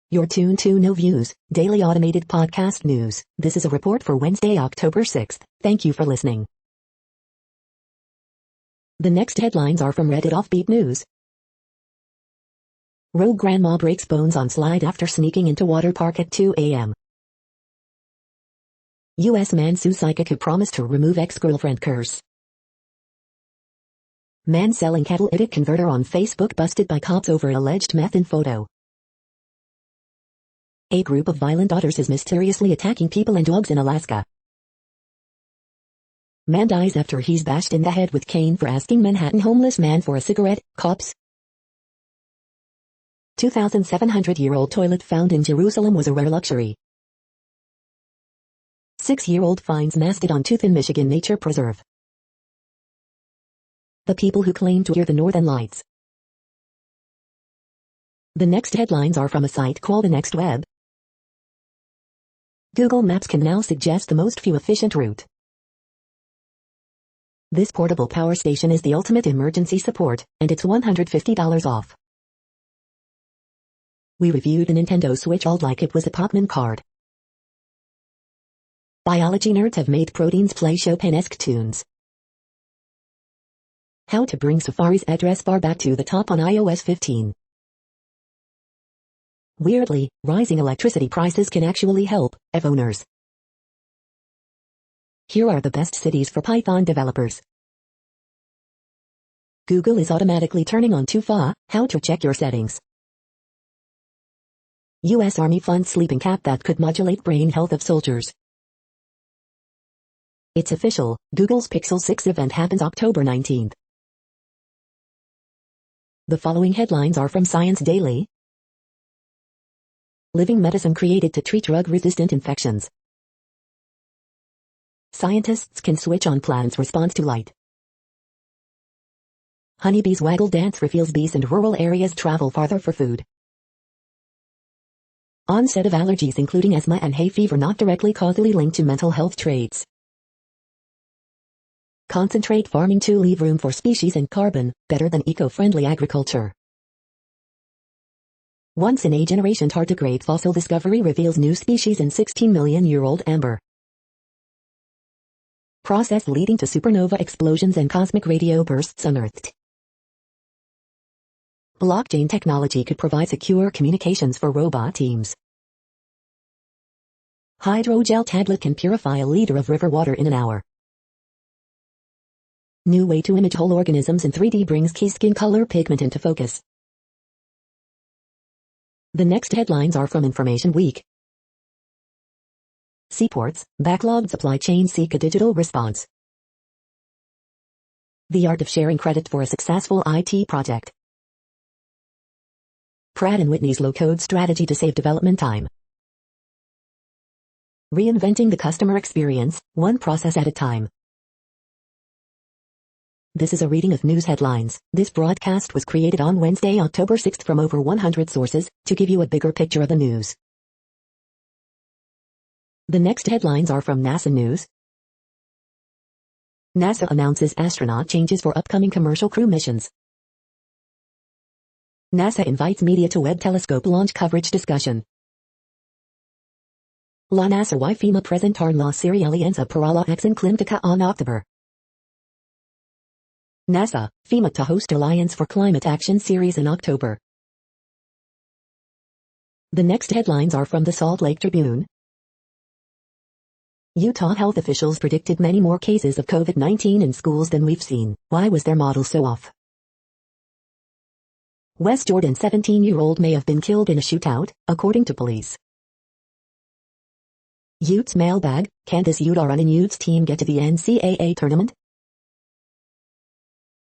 You're tuned to No Views, daily automated podcast news. This is a report for Wednesday, October 6th. Thank you for listening. The next headlines are from Reddit Offbeat News. Rogue grandma breaks bones on slide after sneaking into water park at 2 a.m. U.S. man sues psychic who promised to remove ex-girlfriend curse. Man selling catalytic converter on Facebook busted by cops over alleged meth in photo. A group of violent otters is mysteriously attacking people and dogs in Alaska. Man dies after he's bashed in the head with cane for asking Manhattan homeless man for a cigarette. Cops. 2,700-year-old toilet found in Jerusalem was a rare luxury. 6-year-old finds mastodon tooth in Michigan Nature Preserve. The people who claim to hear the Northern Lights. The next headlines are from a site called The Next Web. Google Maps can now suggest the most fuel-efficient route. This portable power station is the ultimate emergency support, and it's $150 off. We reviewed the Nintendo Switch all like it was a Pokemon card. Biology nerds have made proteins play Chopin-esque tunes. How to bring Safari's address bar back to the top on iOS 15. Weirdly, rising electricity prices can actually help EV owners. Here are the best cities for Python developers. Google is automatically turning on Tufa, how to check your settings. U.S. Army funds sleeping cap that could modulate brain health of soldiers. It's official, Google's Pixel 6 event happens October 19th. The following headlines are from Science Daily. Living medicine created to treat drug-resistant infections. Scientists can switch on plants' response to light. Honeybees waggle dance reveals bees in rural areas travel farther for food. Onset of allergies including asthma and hay fever not directly causally linked to mental health traits. Concentrate farming to leave room for species and carbon, better than eco-friendly agriculture. Once-in-a-generation tardigrade fossil discovery reveals new species in 16-million-year-old amber. Process leading to supernova explosions and cosmic radio bursts unearthed. Blockchain technology could provide secure communications for robot teams. Hydrogel tablet can purify a liter of river water in an hour. New way to image whole organisms in 3D brings key skin color pigment into focus. The next headlines are from Information Week. Seaports, backlogged supply chain seek a digital response. The art of sharing credit for a successful IT project. Pratt & Whitney's low-code strategy to save development time. Reinventing the customer experience, one process at a time. This is a reading of news headlines. This broadcast was created on Wednesday, October 6th from over 100 sources, to give you a bigger picture of the news. The next headlines are from NASA News. NASA announces astronaut changes for upcoming commercial crew missions. NASA invites media to Webb telescope launch coverage discussion. La NASA y FEMA presentar la serie Alianza para la Acción Climática on October. NASA, FEMA to host Alliance for Climate Action series in October. The next headlines are from the Salt Lake Tribune. Utah health officials predicted many more cases of COVID-19 in schools than we've seen. Why was their model so off? West Jordan 17-year-old may have been killed in a shootout, according to police. Utes mailbag, can this Utah running Utes team get to the NCAA tournament?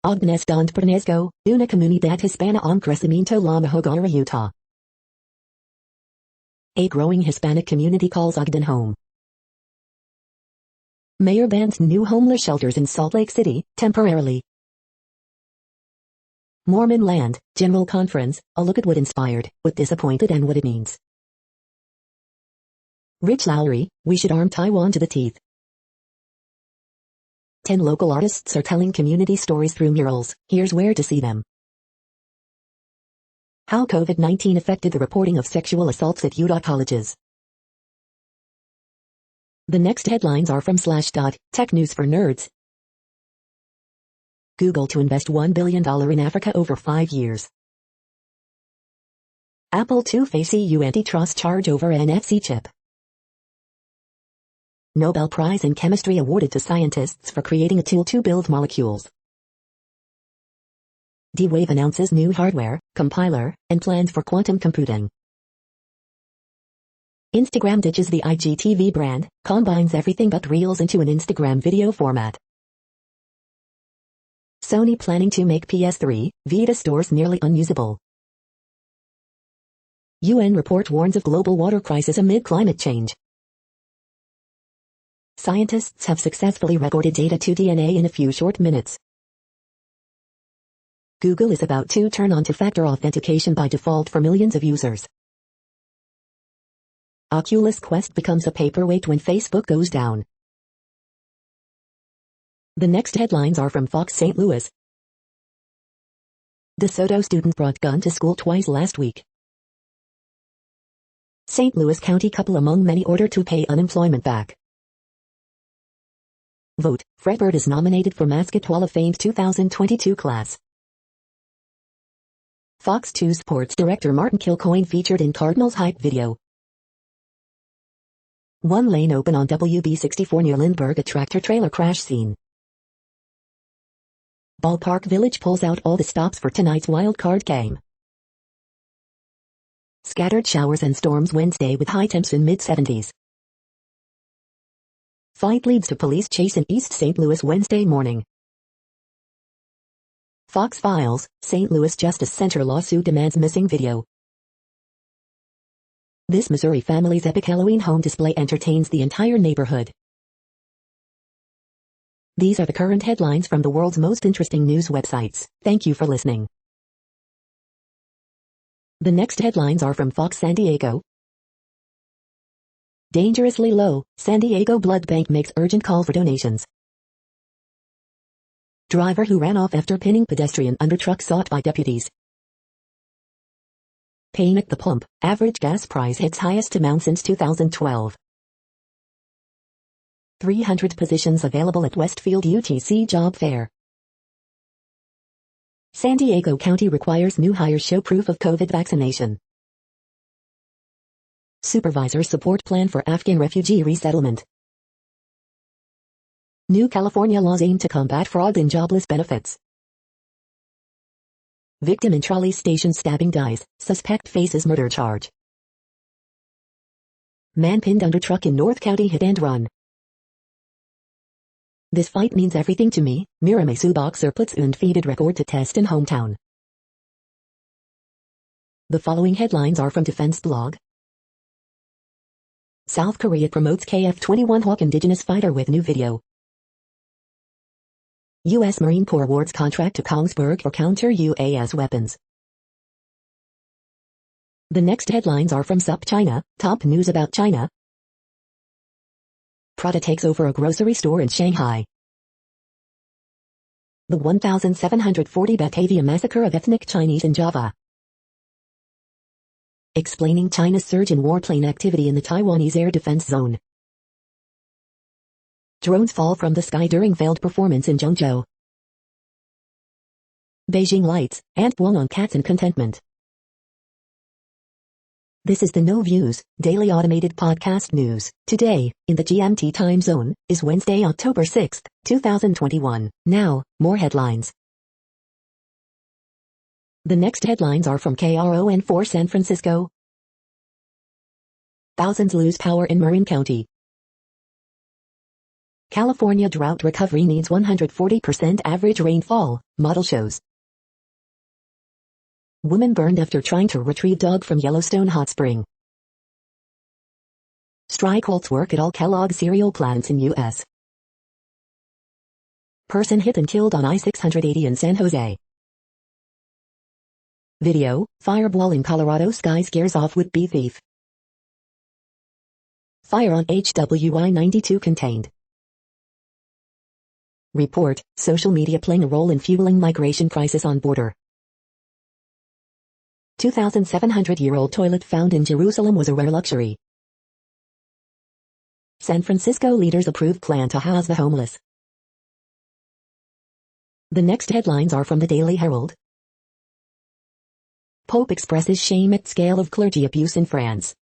Ognes donde pertenezco, una comunidad hispana en crecimiento La Mejorara, Utah. A growing Hispanic community calls Ogden home. Mayor bans new homeless shelters in Salt Lake City, temporarily. Mormon Land, General Conference, a look at what inspired, what disappointed and what it means. Rich Lowry, we should arm Taiwan to the teeth. 10 local artists are telling community stories through murals. Here's where to see them. How COVID-19 affected the reporting of sexual assaults at Utah colleges. The next headlines are from Slashdot, Tech News for Nerds. Google to invest $1 billion in Africa over 5 years. Apple to face EU antitrust charge over NFC chip. Nobel Prize in Chemistry awarded to scientists for creating a tool to build molecules. D-Wave announces new hardware, compiler, and plans for quantum computing. Instagram ditches the IGTV brand, combines everything but Reels into an Instagram video format. Sony planning to make PS3, Vita stores nearly unusable. UN report warns of global water crisis amid climate change. Scientists have successfully recorded data to DNA in a few short minutes. Google is about to turn on two-factor authentication by default for millions of users. Oculus Quest becomes a paperweight when Facebook goes down. The next headlines are from Fox St. Louis. DeSoto student brought gun to school twice last week. St. Louis County couple among many ordered to pay unemployment back. Vote, Fred Bird is nominated for Mascot Hall of Fame 2022 class. Fox 2 Sports director Martin Kilcoyne featured in Cardinals hype video. One lane open on WB64 near Lindbergh, a tractor-trailer crash scene. Ballpark Village pulls out all the stops for tonight's wild card game. Scattered showers and storms Wednesday with high temps in mid-70s. Fight leads to police chase in East St. Louis Wednesday morning. Fox Files, St. Louis Justice Center lawsuit demands missing video. This Missouri family's epic Halloween home display entertains the entire neighborhood. These are the current headlines from the world's most interesting news websites. Thank you for listening. The next headlines are from Fox San Diego. Dangerously low, San Diego Blood Bank makes urgent call for donations. Driver who ran off after pinning pedestrian under truck sought by deputies. Paying at the pump, average gas price hits highest amount since 2012. 300 positions available at Westfield UTC job fair. San Diego County requires new hires show proof of COVID vaccination. Supervisor support plan for Afghan refugee resettlement. New California laws aim to combat fraud in jobless benefits. Victim in trolley station stabbing dies, suspect faces murder charge. Man pinned under truck in North County hit and run. This fight means everything to me, Miramasu boxer puts undefeated record to test in hometown. The following headlines are from Defense Blog. South Korea promotes KF-21 Hawk indigenous fighter with new video. U.S. Marine Corps awards contract to Kongsberg for counter-UAS weapons. The next headlines are from SUP China, top news about China. Prada takes over a grocery store in Shanghai. The 1740 Batavia massacre of ethnic Chinese in Java. Explaining China's surge in warplane activity in the Taiwanese air defense zone. Drones fall from the sky during failed performance in Zhengzhou. Beijing lights, Ant Wong on cats and contentment. This is the No Views, daily automated podcast news. Today, in the GMT time zone, is Wednesday, October 6, 2021. Now, more headlines. The next headlines are from KRON4 San Francisco. Thousands lose power in Marin County. California drought recovery needs 140% average rainfall, model shows. Woman burned after trying to retrieve dog from Yellowstone hot spring. Strike halts work at all Kellogg cereal plants in U.S. Person hit and killed on I-680 in San Jose. Video, fireball in Colorado sky scares off would-be thief. Fire on HWI 92 contained. Report, social media playing a role in fueling migration crisis on border. 2,700-year-old toilet found in Jerusalem was a rare luxury. San Francisco leaders approve plan to house the homeless. The next headlines are from the Daily Herald. Pope expresses shame at scale of clergy abuse in France.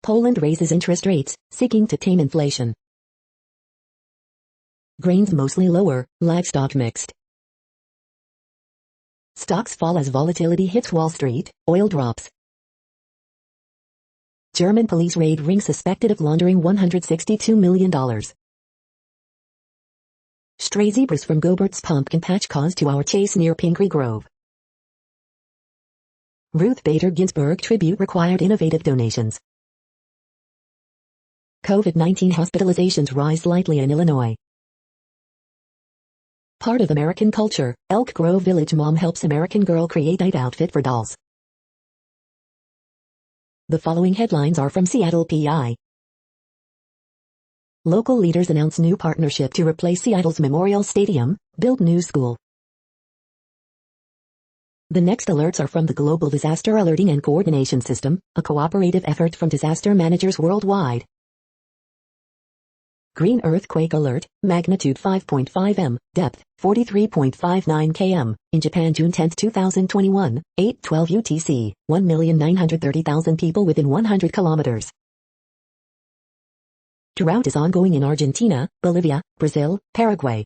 Poland raises interest rates, seeking to tame inflation. Grains mostly lower, livestock mixed. Stocks fall as volatility hits Wall Street, oil drops. German police raid ring suspected of laundering $162 million. Stray zebras from Gobert's pumpkin patch cause 2-hour chase near Pingree Grove. Ruth Bader Ginsburg tribute required innovative donations. COVID-19 hospitalizations rise slightly in Illinois. Part of American culture, Elk Grove Village mom helps American girl create night outfit for dolls. The following headlines are from Seattle PI. Local leaders announce new partnership to replace Seattle's Memorial Stadium, build new school. The next alerts are from the Global Disaster Alerting and Coordination System, a cooperative effort from disaster managers worldwide. Green earthquake alert, magnitude 5.5 m, depth 43.59 km, in Japan June 10, 2021, 8:12 UTC, 1,930,000 people within 100 kilometers. Drought is ongoing in Argentina, Bolivia, Brazil, Paraguay.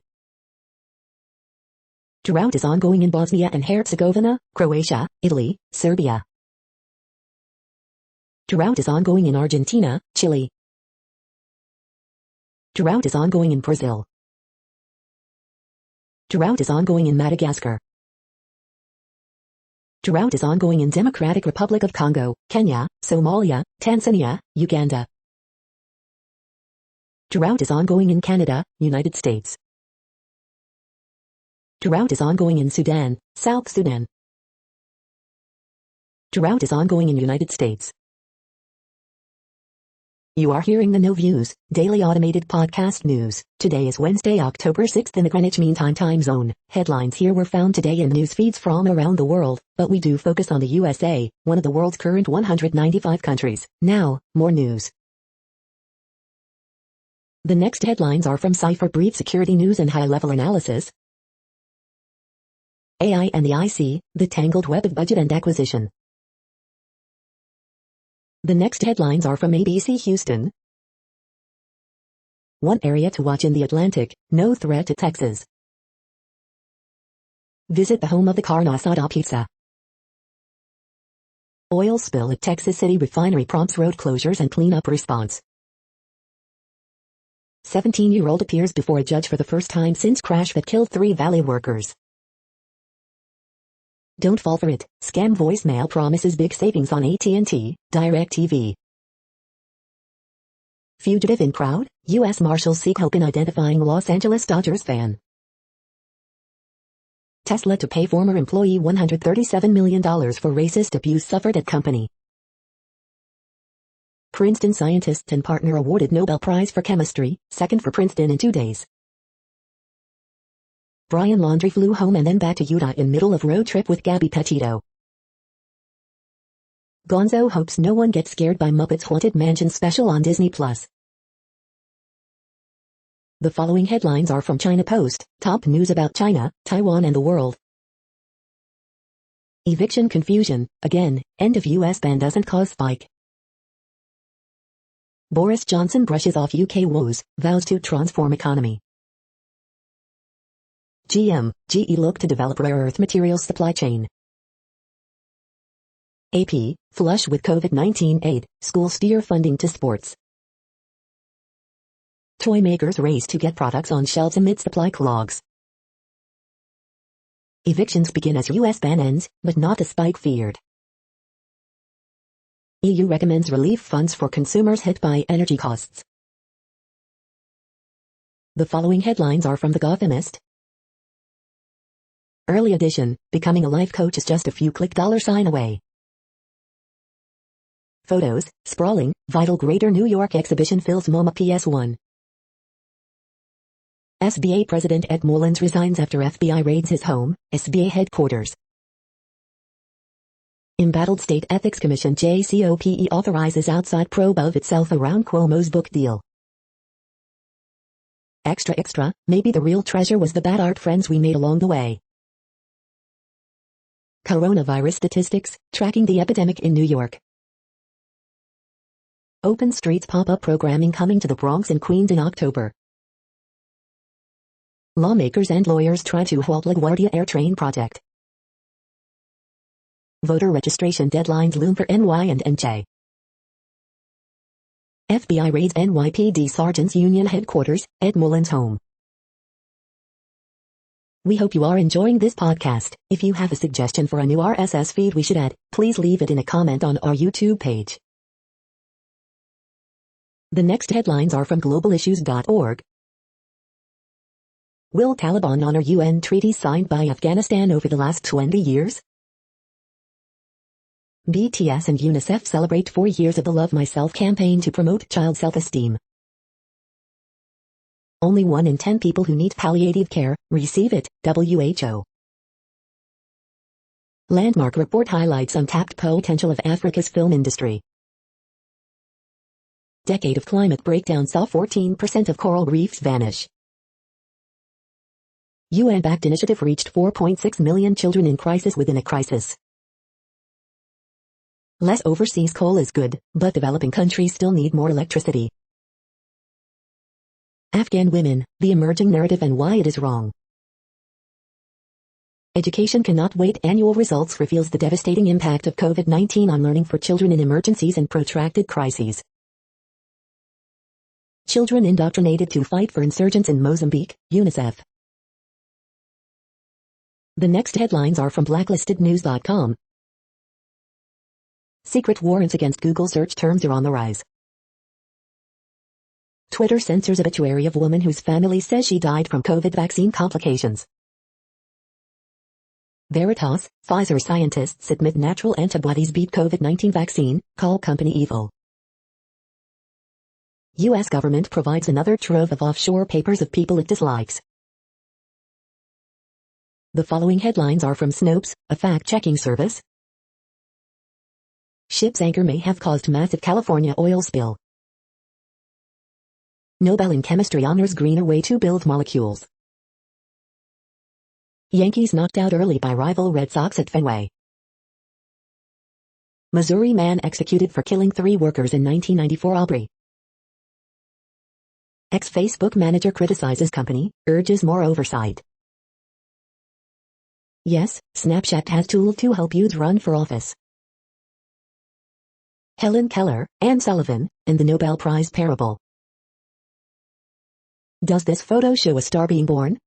Drought is ongoing in Bosnia and Herzegovina, Croatia, Italy, Serbia. Drought is ongoing in Argentina, Chile. Drought is ongoing in Brazil. Drought is ongoing in Madagascar. Drought is ongoing in Democratic Republic of Congo, Kenya, Somalia, Tanzania, Uganda. Drought is ongoing in Canada, United States. Drought is ongoing in Sudan, South Sudan. Drought is ongoing in United States. You are hearing the No Views, daily automated podcast news. Today is Wednesday, October 6th in the Greenwich Mean Time zone. Headlines here were found today in news feeds from around the world, but we do focus on the USA, one of the world's current 195 countries. Now, more news. The next headlines are from Cypher Brief Security News and High-Level Analysis. AI and the IC, the tangled web of budget and acquisition. The next headlines are from ABC Houston. One area to watch in the Atlantic, no threat to Texas. Visit the home of the carne asada pizza. Oil spill at Texas City refinery prompts road closures and cleanup response. 17-year-old appears before a judge for the first time since crash that killed 3 Valley workers. Don't fall for it. Scam voicemail promises big savings on AT&T, DirecTV. Fugitive in crowd, U.S. Marshals seek help in identifying Los Angeles Dodgers fan. Tesla to pay former employee $137 million for racist abuse suffered at company. Princeton scientist and partner awarded Nobel Prize for Chemistry, second for Princeton in 2 days. Brian Laundrie flew home and then back to Utah in middle of road trip with Gabby Petito. Gonzo hopes no one gets scared by Muppets Haunted Mansion special on Disney+. The following headlines are from China Post, top news about China, Taiwan and the world. Eviction confusion, again, end of US ban doesn't cause spike. Boris Johnson brushes off UK woes, vows to transform economy. GE look to develop rare earth materials supply chain. AP, flush with COVID-19 aid, schools steer funding to sports. Toy makers race to get products on shelves amid supply clogs. Evictions begin as US ban ends, but not the spike feared. EU recommends relief funds for consumers hit by energy costs. The following headlines are from The Gothamist. Early edition, becoming a life coach is just a few click $sign away. Photos, sprawling, vital Greater New York exhibition fills MoMA PS1. SBA President Ed Mullins resigns after FBI raids his home, SBA headquarters. Embattled State Ethics Commission JCOPE authorizes outside probe of itself around Cuomo's book deal. Extra, maybe the real treasure was the bad art friends we made along the way. Coronavirus statistics, tracking the epidemic in New York. Open Streets pop-up programming coming to the Bronx and Queens in October. Lawmakers and lawyers try to halt LaGuardia Air Train project. Voter registration deadlines loom for NY and NJ. FBI raids NYPD Sergeants Union headquarters, Ed Mullins' home. We hope you are enjoying this podcast. If you have a suggestion for a new RSS feed we should add, please leave it in a comment on our YouTube page. The next headlines are from globalissues.org. Will Taliban honor UN treaties signed by Afghanistan over the last 20 years? BTS and UNICEF celebrate 4 years of the Love Myself campaign to promote child self-esteem. Only 1 in 10 people who need palliative care receive it, WHO. Landmark report highlights untapped potential of Africa's film industry. Decade of climate breakdown saw 14% of coral reefs vanish. UN-backed initiative reached 4.6 million children in crisis within a crisis. Less overseas coal is good, but developing countries still need more electricity. Afghan women, the emerging narrative and why it is wrong. Education cannot wait. Annual results reveals the devastating impact of COVID-19 on learning for children in emergencies and protracted crises. Children indoctrinated to fight for insurgents in Mozambique, UNICEF. The next headlines are from blacklistednews.com. Secret warrants against Google search terms are on the rise. Twitter censors obituary of woman whose family says she died from COVID vaccine complications. Veritas, Pfizer scientists admit natural antibodies beat COVID-19 vaccine, call company evil. U.S. government provides another trove of offshore papers of people it dislikes. The following headlines are from Snopes, a fact-checking service. Ship's anchor may have caused massive California oil spill. Nobel in chemistry honors greener way to build molecules. Yankees knocked out early by rival Red Sox at Fenway. Missouri man executed for killing 3 workers in 1994 Aubrey. Ex-Facebook manager criticizes company, urges more oversight. Yes, Snapchat has tools to help youth run for office. Helen Keller, Anne Sullivan, and the Nobel Prize parable. Does this photo show a star being born?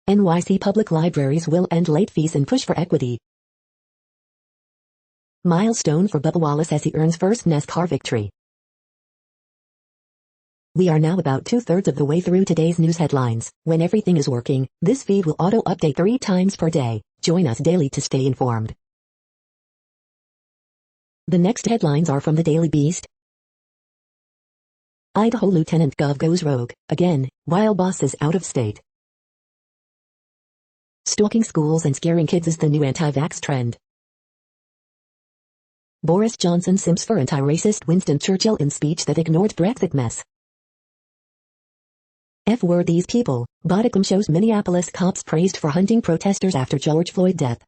NYC public libraries will end late fees and push for equity. Milestone for Bubba Wallace as he earns first NASCAR victory. We are now about 2/3 of the way through today's news headlines. When everything is working, this feed will auto-update 3 times per day. Join us daily to stay informed. The next headlines are from the Daily Beast. Idaho Lieutenant Gov goes rogue, again, while boss is out of state. Stalking schools and scaring kids is the new anti-vax trend. Boris Johnson simps for anti-racist Winston Churchill in speech that ignored Brexit mess. F-word these people, Bodicum shows Minneapolis cops praised for hunting protesters after George Floyd death.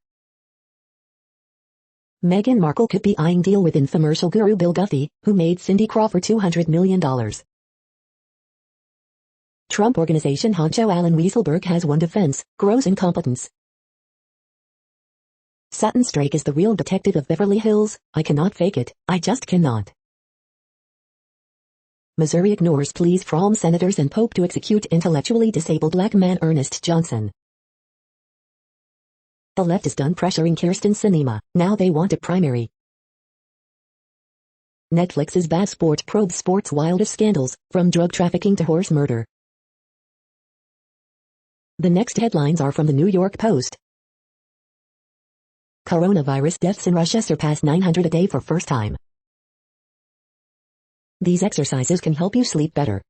Meghan Markle could be eyeing deal with infomercial guru Bill Guthrie, who made Cindy Crawford $200 million. Trump Organization honcho Alan Weisselberg has one defense, gross incompetence. Sutton Strake is the real detective of Beverly Hills. I cannot fake it, I just cannot. Missouri ignores pleas from senators and Pope to execute intellectually disabled black man Ernest Johnson. The left is done pressuring Kyrsten Sinema, now they want a primary. Netflix's Bad Sport probes sports' wildest scandals, from drug trafficking to horse murder. The next headlines are from the New York Post. Coronavirus deaths in Russia surpass 900 a day for first time. These exercises can help you sleep better.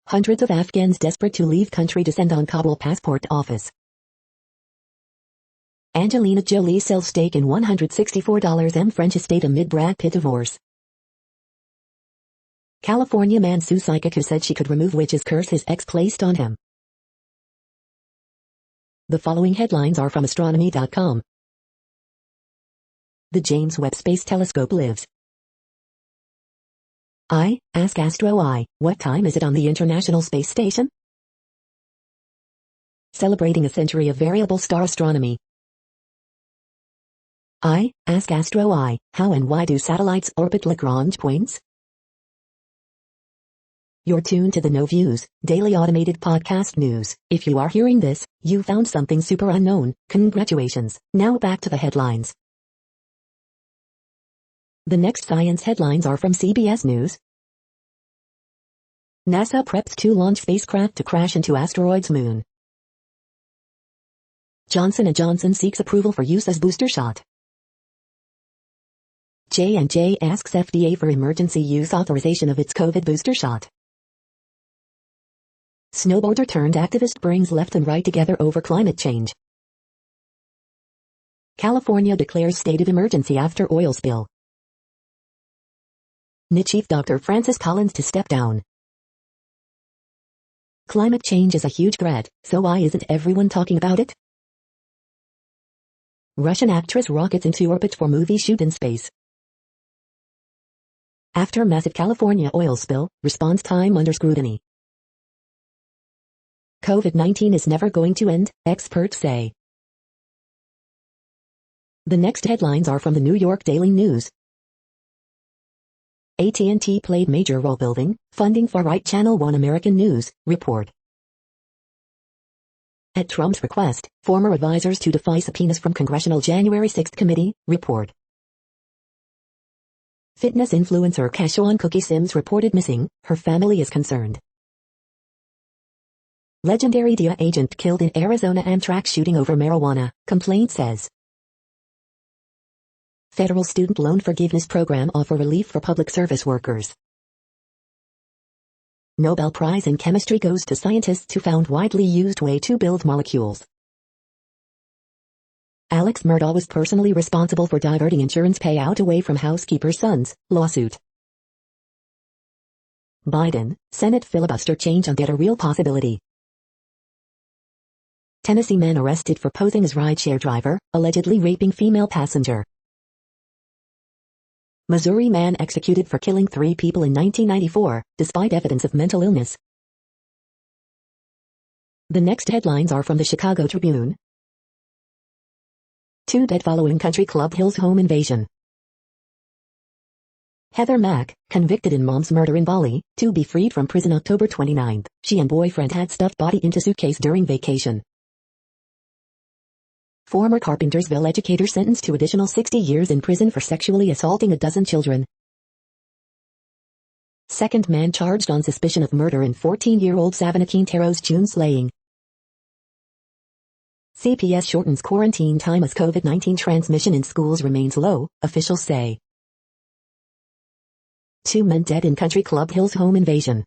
Hundreds of Afghans desperate to leave country descend on Kabul passport office. Angelina Jolie sells stake in $164 French estate amid Brad Pitt divorce. California man sues psychic who said she could remove witch's curse his ex placed on him. The following headlines are from astronomy.com. The James Webb Space Telescope lives. Ask Astro I, what time is it on the International Space Station? Celebrating a century of variable star astronomy. Ask Astro I, how and why do satellites orbit Lagrange points? You're tuned to the No Views, daily automated podcast news. If you are hearing this, you found something super unknown. Congratulations. Now back to the headlines. The next science headlines are from CBS News. NASA preps to launch spacecraft to crash into asteroid's moon. Johnson & Johnson seeks approval for use as booster shot. J&J asks FDA for emergency use authorization of its COVID booster shot. Snowboarder turned activist brings left and right together over climate change. California declares state of emergency after oil spill. NIT Chief Dr. Francis Collins to step down. Climate change is a huge threat, so why isn't everyone talking about it? Russian actress rockets into orbit for movie shoot in space. After massive California oil spill, response time under scrutiny. COVID-19 is never going to end, experts say. The next headlines are from the New York Daily News. AT&T played major role building, funding far-right channel One American News, report. At Trump's request, former advisors to defy subpoenas from Congressional January 6 committee, report. Fitness influencer Kashawn Cookie Sims reported missing, her family is concerned. Legendary DEA agent killed in Arizona Amtrak shooting over marijuana, complaint says. Federal Student Loan Forgiveness Program offer relief for public service workers. Nobel Prize in Chemistry goes to scientists who found widely used way to build molecules. Alex Murdaugh was personally responsible for diverting insurance payout away from housekeeper's sons, lawsuit. Biden, Senate filibuster change on get a real possibility. Tennessee man arrested for posing as rideshare driver, allegedly raping female passenger. Missouri man executed for killing 3 people in 1994, despite evidence of mental illness. The next headlines are from the Chicago Tribune. 2 dead following country club Hills home invasion. Heather Mack, convicted in mom's murder in Bali, to be freed from prison October 29. She and boyfriend had stuffed body into suitcase during vacation. Former Carpentersville educator sentenced to additional 60 years in prison for sexually assaulting a dozen children. Second man charged on suspicion of murder in 14-year-old Savannah Quintero's June slaying. CPS shortens quarantine time as COVID-19 transmission in schools remains low, officials say. 2 men dead in country club Hills home invasion.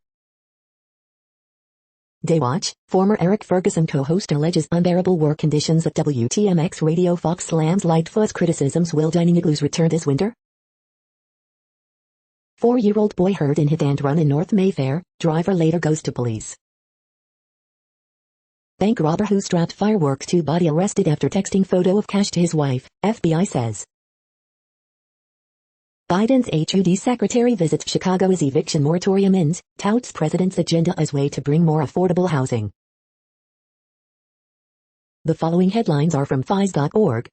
Daywatch, former Eric Ferguson co-host alleges unbearable work conditions at WTMX Radio. Fox slams Lightfoot's criticisms. Will dining igloos return this winter? 4-year-old boy hurt in hit and run in North Mayfair, driver later goes to police. Bank robber who strapped fireworks to body arrested after texting photo of cash to his wife, FBI says. Biden's HUD secretary visits Chicago as eviction moratorium ends, touts president's agenda as way to bring more affordable housing. The following headlines are from FIS.org.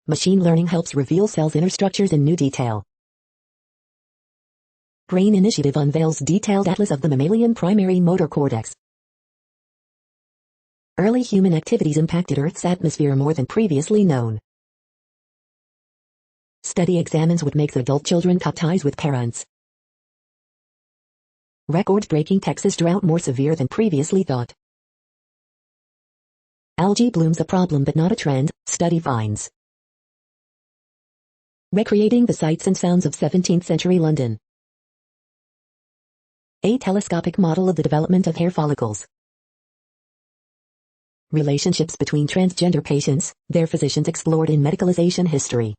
Machine learning helps reveal cells' inner structures in new detail. Brain Initiative unveils detailed atlas of the mammalian primary motor cortex. Early human activities impacted Earth's atmosphere more than previously known. Study examines what makes adult children cut ties with parents. Record-breaking Texas drought more severe than previously thought. Algae blooms a problem but not a trend, study finds. Recreating the sights and sounds of 17th century London. A telescopic model of the development of hair follicles. Relationships between transgender patients, their physicians explored in medicalization history.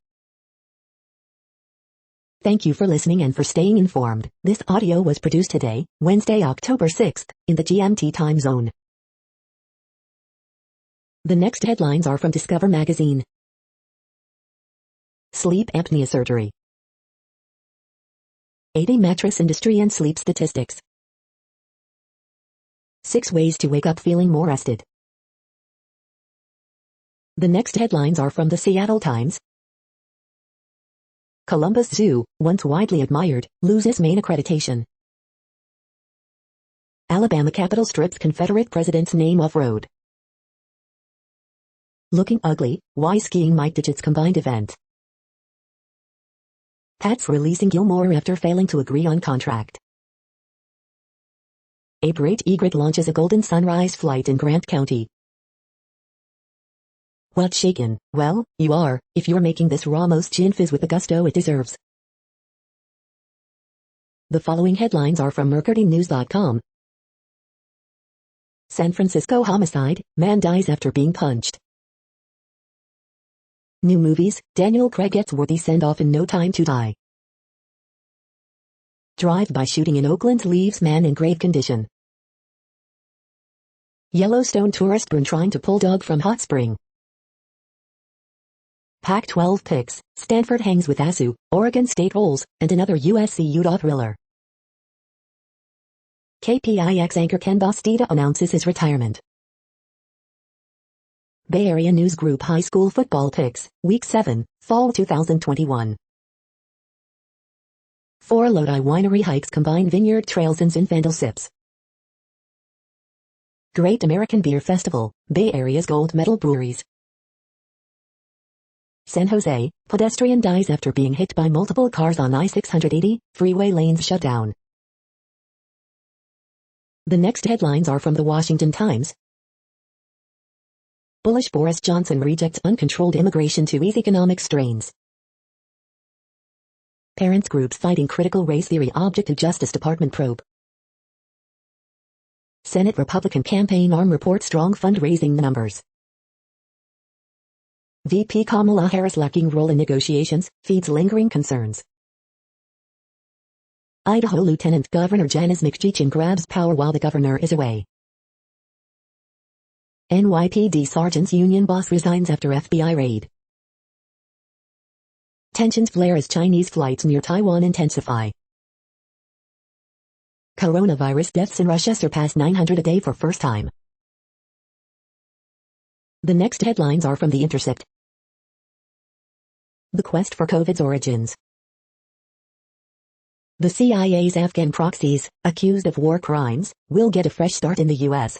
Thank you for listening and for staying informed. This audio was produced today, Wednesday, October 6th, in the GMT time zone. The next headlines are from Discover magazine. Sleep apnea surgery. 80 mattress industry and sleep statistics. 6 ways to wake up feeling more rested. The next headlines are from the Seattle Times. Columbus Zoo, once widely admired, loses main accreditation. Alabama Capitol strips Confederate president's name off road. Looking ugly, why skiing might ditch its combined event. Pats releasing Gilmore after failing to agree on contract. A great egret launches a Golden Sunrise flight in Grant County. What's shaken? Well, you are, if you're making this Ramos gin fizz with the gusto it deserves. The following headlines are from MercuryNews.com. San Francisco homicide, man dies after being punched. New movies, Daniel Craig gets worthy send-off in No Time to Die. Drive-by shooting in Oakland leaves man in grave condition. Yellowstone tourist burned trying to pull dog from hot spring. Pac-12 picks, Stanford hangs with ASU, Oregon State rolls, and another USC Utah thriller. KPIX anchor Ken Bastida announces his retirement. Bay Area News Group High School Football Picks, Week 7, Fall 2021. 4 Lodi Winery hikes combine vineyard trails and Zinfandel sips. Great American Beer Festival, Bay Area's gold medal breweries. San Jose, pedestrian dies after being hit by multiple cars on I-680, freeway lanes shut down. The next headlines are from the Washington Times. Bullish Boris Johnson rejects uncontrolled immigration to ease economic strains. Parents groups fighting critical race theory object to Justice Department probe. Senate Republican campaign arm reports strong fundraising numbers. VP Kamala Harris lacking role in negotiations, feeds lingering concerns. Idaho Lieutenant Governor Janice McCheechin grabs power while the governor is away. NYPD Sergeant's union boss resigns after FBI raid. Tensions flare as Chinese flights near Taiwan intensify. Coronavirus deaths in Russia surpass 900 a day for first time. The next headlines are from The Intercept. The quest for COVID's origins. The CIA's Afghan proxies, accused of war crimes, will get a fresh start in the U.S.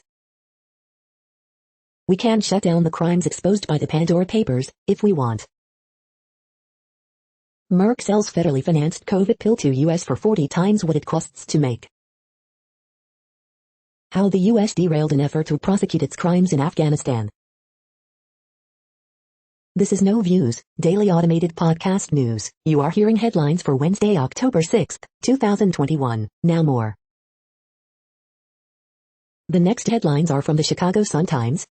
We can shut down the crimes exposed by the Pandora Papers, if we want. Merck sells federally financed COVID pill to U.S. for 40 times what it costs to make. How the U.S. derailed an effort to prosecute its crimes in Afghanistan. This is No Views, daily automated podcast news. You are hearing headlines for Wednesday, October 6, 2021. Now more. The next headlines are from the Chicago Sun-Times.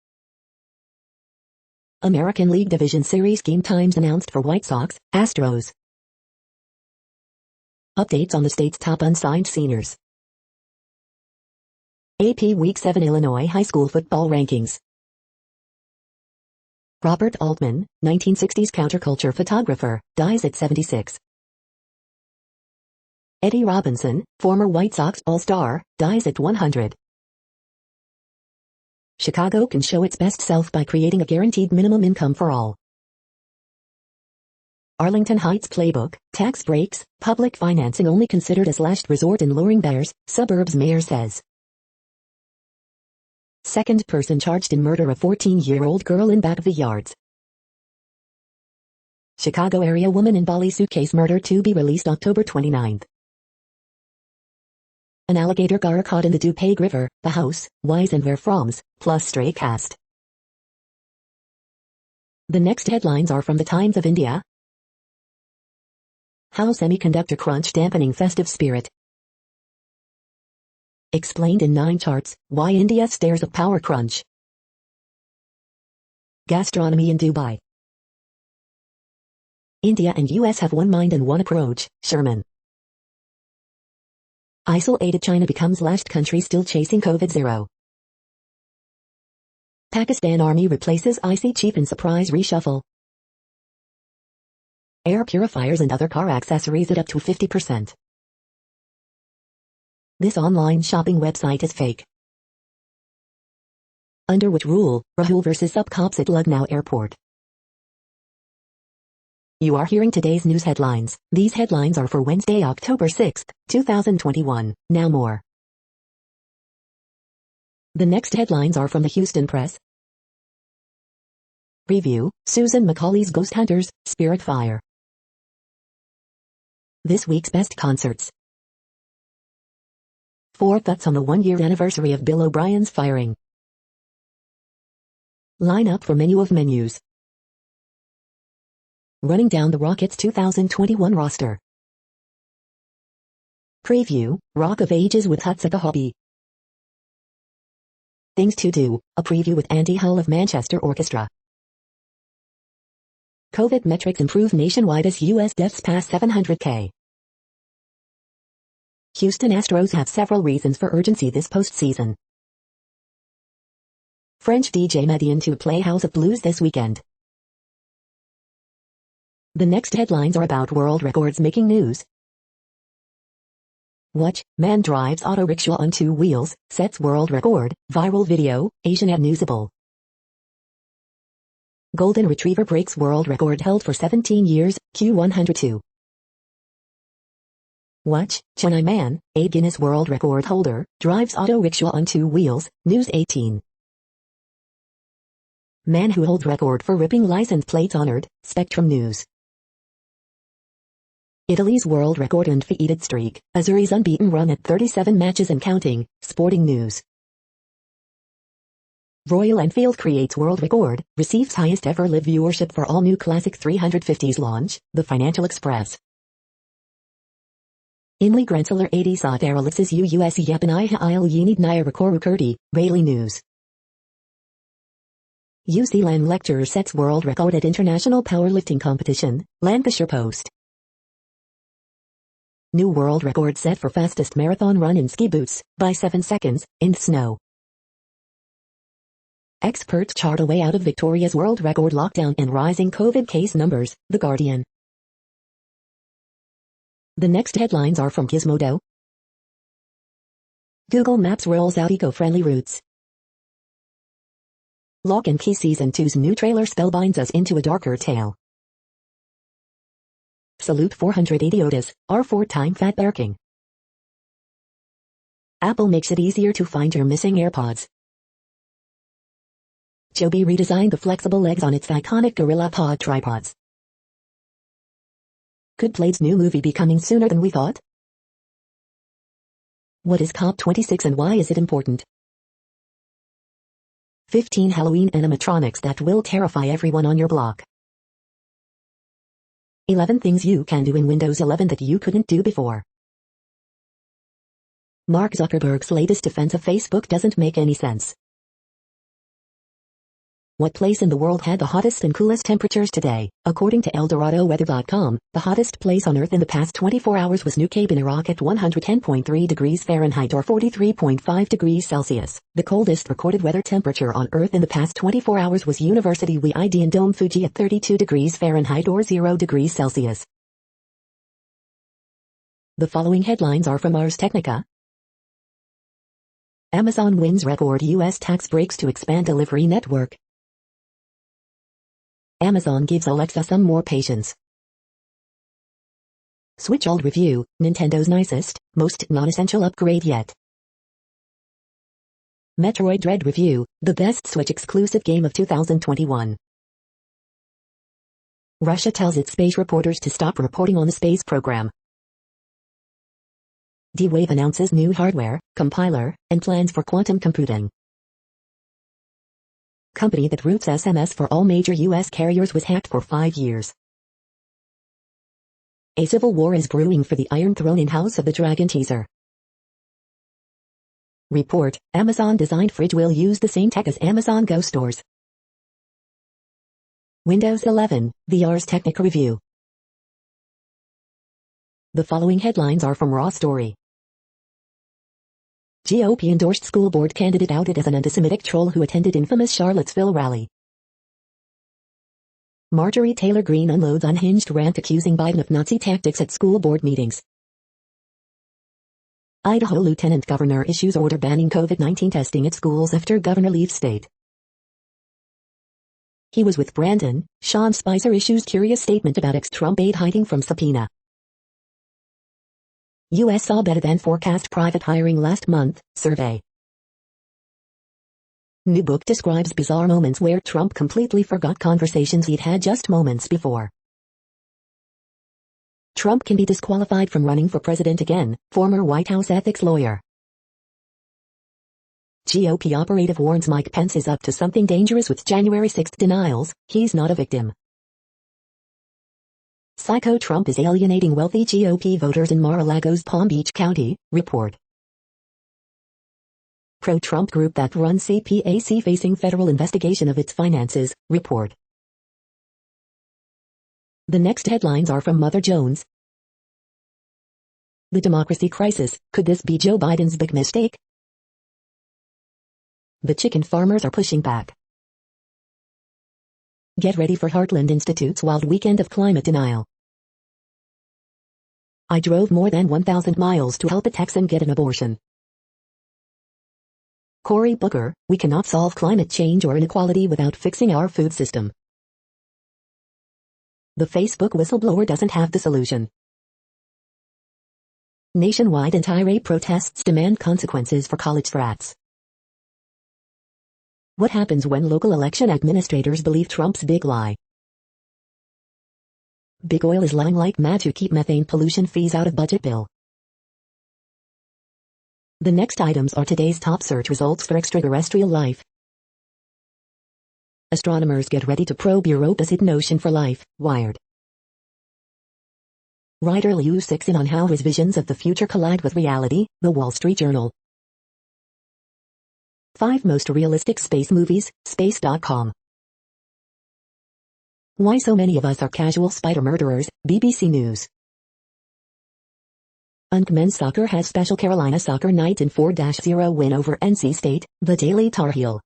American League Division Series game times announced for White Sox, Astros. Updates on the state's top unsigned seniors. AP Week 7 Illinois High School Football Rankings. Robert Altman, 1960s counterculture photographer, dies at 76. Eddie Robinson, former White Sox All-Star, dies at 100. Chicago can show its best self by creating a guaranteed minimum income for all. Arlington Heights playbook, tax breaks, public financing only considered as last resort in luring bears, suburbs mayor says. Second person charged in murder of 14-year-old girl in back of the yards. Chicago area woman in Bali suitcase murder to be released October 29. An alligator gar caught in the Dupay River, the house, whys and where froms, plus stray cast. The next headlines are from the Times of India. How semiconductor crunch dampening festive spirit. Explained in 9 charts, why India stares at power crunch. Gastronomy in Dubai. India and US have one mind and one approach, Sherman. Isolated China becomes last country still chasing COVID-0. Pakistan Army replaces IC chief in surprise reshuffle. Air purifiers and other car accessories at up to 50%. This online shopping website is fake. Under which rule, Rahul versus sub cops at Lucknow Airport. You are hearing today's news headlines. These headlines are for Wednesday, October 6, 2021. Now more. The next headlines are from the Houston Press. Preview, Susan Macaulay's Ghost Hunters, Spirit Fire. This week's best concerts. 4 thoughts on the 1-year anniversary of Bill O'Brien's firing. Lineup for menu of menus. Running down the Rockets' 2021 roster. Preview, Rock of Ages with Huts at the Hobby. Things to do, a preview with Andy Hull of Manchester Orchestra. COVID metrics improve nationwide as U.S. deaths pass 700K. Houston Astros have several reasons for urgency this postseason. French DJ Median to play House of Blues this weekend. The next headlines are about world records making news. Watch, man drives auto rickshaw on 2 wheels, sets world record, viral video, Asian at Newsable. Golden Retriever breaks world record held for 17 years, Q102. Watch, Chennai man, a Guinness World Record holder, drives auto rickshaw on 2 wheels, News 18. Man who holds record for ripping license plates honored, Spectrum News. Italy's world record undefeated streak, Azzurri's unbeaten run at 37 matches and counting, Sporting News. Royal Enfield creates world record, receives highest ever live viewership for all new classic 350s launch, The Financial Express. Inli Grenseler 80 Saat Aralitzes US Yapaniha Il Yinid Naya Rekoru Kurdi, Daily News. UC Lan lecturer sets world record at international powerlifting competition, Lancashire Post. New world record set for fastest marathon run in ski boots, by 7 seconds, in snow. Experts chart a way out of Victoria's world record lockdown and rising COVID case numbers, The Guardian. The next headlines are from Gizmodo. Google Maps rolls out eco-friendly routes. Lock and Key Season 2's new trailer spellbinds us into a darker tale. Salute 480 Otis, R4 time fat barking. Apple makes it easier to find your missing AirPods. Joby redesigned the flexible legs on its iconic Gorilla Pod tripods. Could Blade's new movie be coming sooner than we thought? What is COP26 and why is it important? 15 Halloween animatronics that will terrify everyone on your block. 11 things you can do in Windows 11 that you couldn't do before. Mark Zuckerberg's latest defense of Facebook doesn't make any sense. What place in the world had the hottest and coolest temperatures today? According to ElDoradoWeather.com, the hottest place on Earth in the past 24 hours was New Cape in Iraq at 110.3 degrees Fahrenheit or 43.5 degrees Celsius. The coldest recorded weather temperature on Earth in the past 24 hours was University WIID in Dome Fuji at 32 degrees Fahrenheit or 0 degrees Celsius. The following headlines are from Ars Technica. Amazon wins record U.S. tax breaks to expand delivery network. Amazon gives Alexa some more patience. Switch Old review, Nintendo's nicest, most non-essential upgrade yet. Metroid Dread review, the best Switch exclusive game of 2021. Russia tells its space reporters to stop reporting on the space program. D-Wave announces new hardware, compiler, and plans for quantum computing. Company that routes SMS for all major U.S. carriers was hacked for 5 years. A civil war is brewing for the Iron Throne in House of the Dragon teaser. Report, Amazon designed fridge will use the same tech as Amazon Go stores. Windows 11, the Ars Technica review. The following headlines are from Raw Story. GOP-endorsed school board candidate outed as an anti-Semitic troll who attended infamous Charlottesville rally. Marjorie Taylor Greene unloads unhinged rant accusing Biden of Nazi tactics at school board meetings. Idaho Lieutenant Governor issues order banning COVID-19 testing at schools after governor leaves state. He was with Brandon. Sean Spicer issues curious statement about ex-Trump aide hiding from subpoena. U.S. saw better than forecast private hiring last month, survey. New book describes bizarre moments where Trump completely forgot conversations he'd had just moments before. Trump can be disqualified from running for president again, former White House ethics lawyer. GOP operative warns Mike Pence is up to something dangerous with January 6 denials, he's not a victim. Psycho Trump is alienating wealthy GOP voters in Mar-a-Lago's Palm Beach County, report. Pro-Trump group that runs CPAC facing federal investigation of its finances, report. The next headlines are from Mother Jones. The democracy crisis, could this be Joe Biden's big mistake? The chicken farmers are pushing back. Get ready for Heartland Institute's wild weekend of climate denial. I drove more than 1,000 miles to help a Texan get an abortion. Cory Booker, we cannot solve climate change or inequality without fixing our food system. The Facebook whistleblower doesn't have the solution. Nationwide anti-rape protests demand consequences for college frats. What happens when local election administrators believe Trump's big lie? Big Oil is lying like mad to keep methane pollution fees out of budget bill. The next items are today's top search results for extraterrestrial life. Astronomers get ready to probe Europa's hidden ocean for life. Wired. Writer Liu Cixin on how his visions of the future collide with reality. The Wall Street Journal. 5 most realistic space movies. Space.com. Why so many of us are casual spider murderers. BBC News. Men's soccer has special Carolina soccer night in 4-0 win over NC State, the Daily Tar Heel.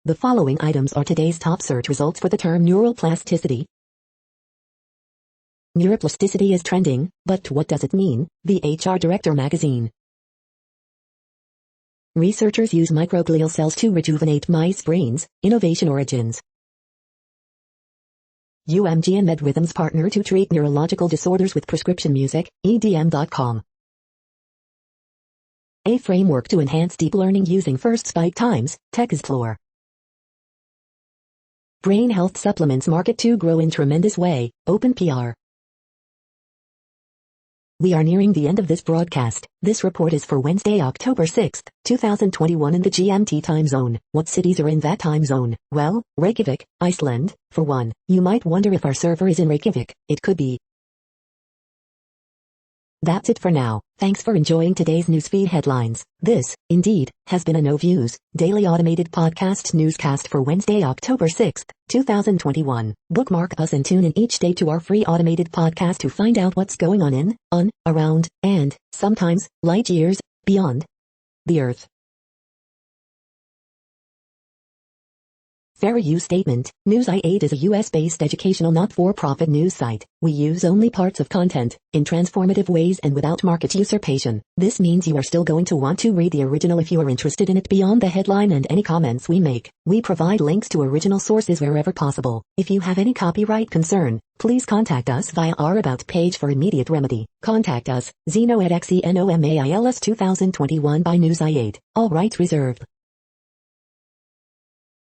The following items are today's top search results for the term neuroplasticity. Neuroplasticity is trending, but what does it mean? The HR Director magazine. Researchers use microglial cells to rejuvenate mice brains. Innovation origins. UMG and MedRhythms partner to treat neurological disorders with prescription music. EDM.com. A framework to enhance deep learning using first spike times. TechXplore. Brain health supplements market to grow in tremendous way. OpenPR. We are nearing the end of this broadcast. This report is for Wednesday, October 6, 2021 in the GMT time zone. What cities are in that time zone? Well, Reykjavik, Iceland, for one. You might wonder if our server is in Reykjavik. It could be. That's it for now. Thanks for enjoying today's newsfeed headlines. This, indeed, has been a No Views, daily automated podcast newscast for Wednesday, October 6, 2021. Bookmark us and tune in each day to our free automated podcast to find out what's going on, around, and, sometimes, light years, beyond the Earth. Fair use statement. Newsite is a US-based educational not-for-profit news site. We use only parts of content, in transformative ways and without market usurpation. This means you are still going to want to read the original if you are interested in it beyond the headline and any comments we make. We provide links to original sources wherever possible. If you have any copyright concern, please contact us via our About page for immediate remedy. Contact us, Zeno at XENOMAILS 2021 by Newsite. All rights reserved.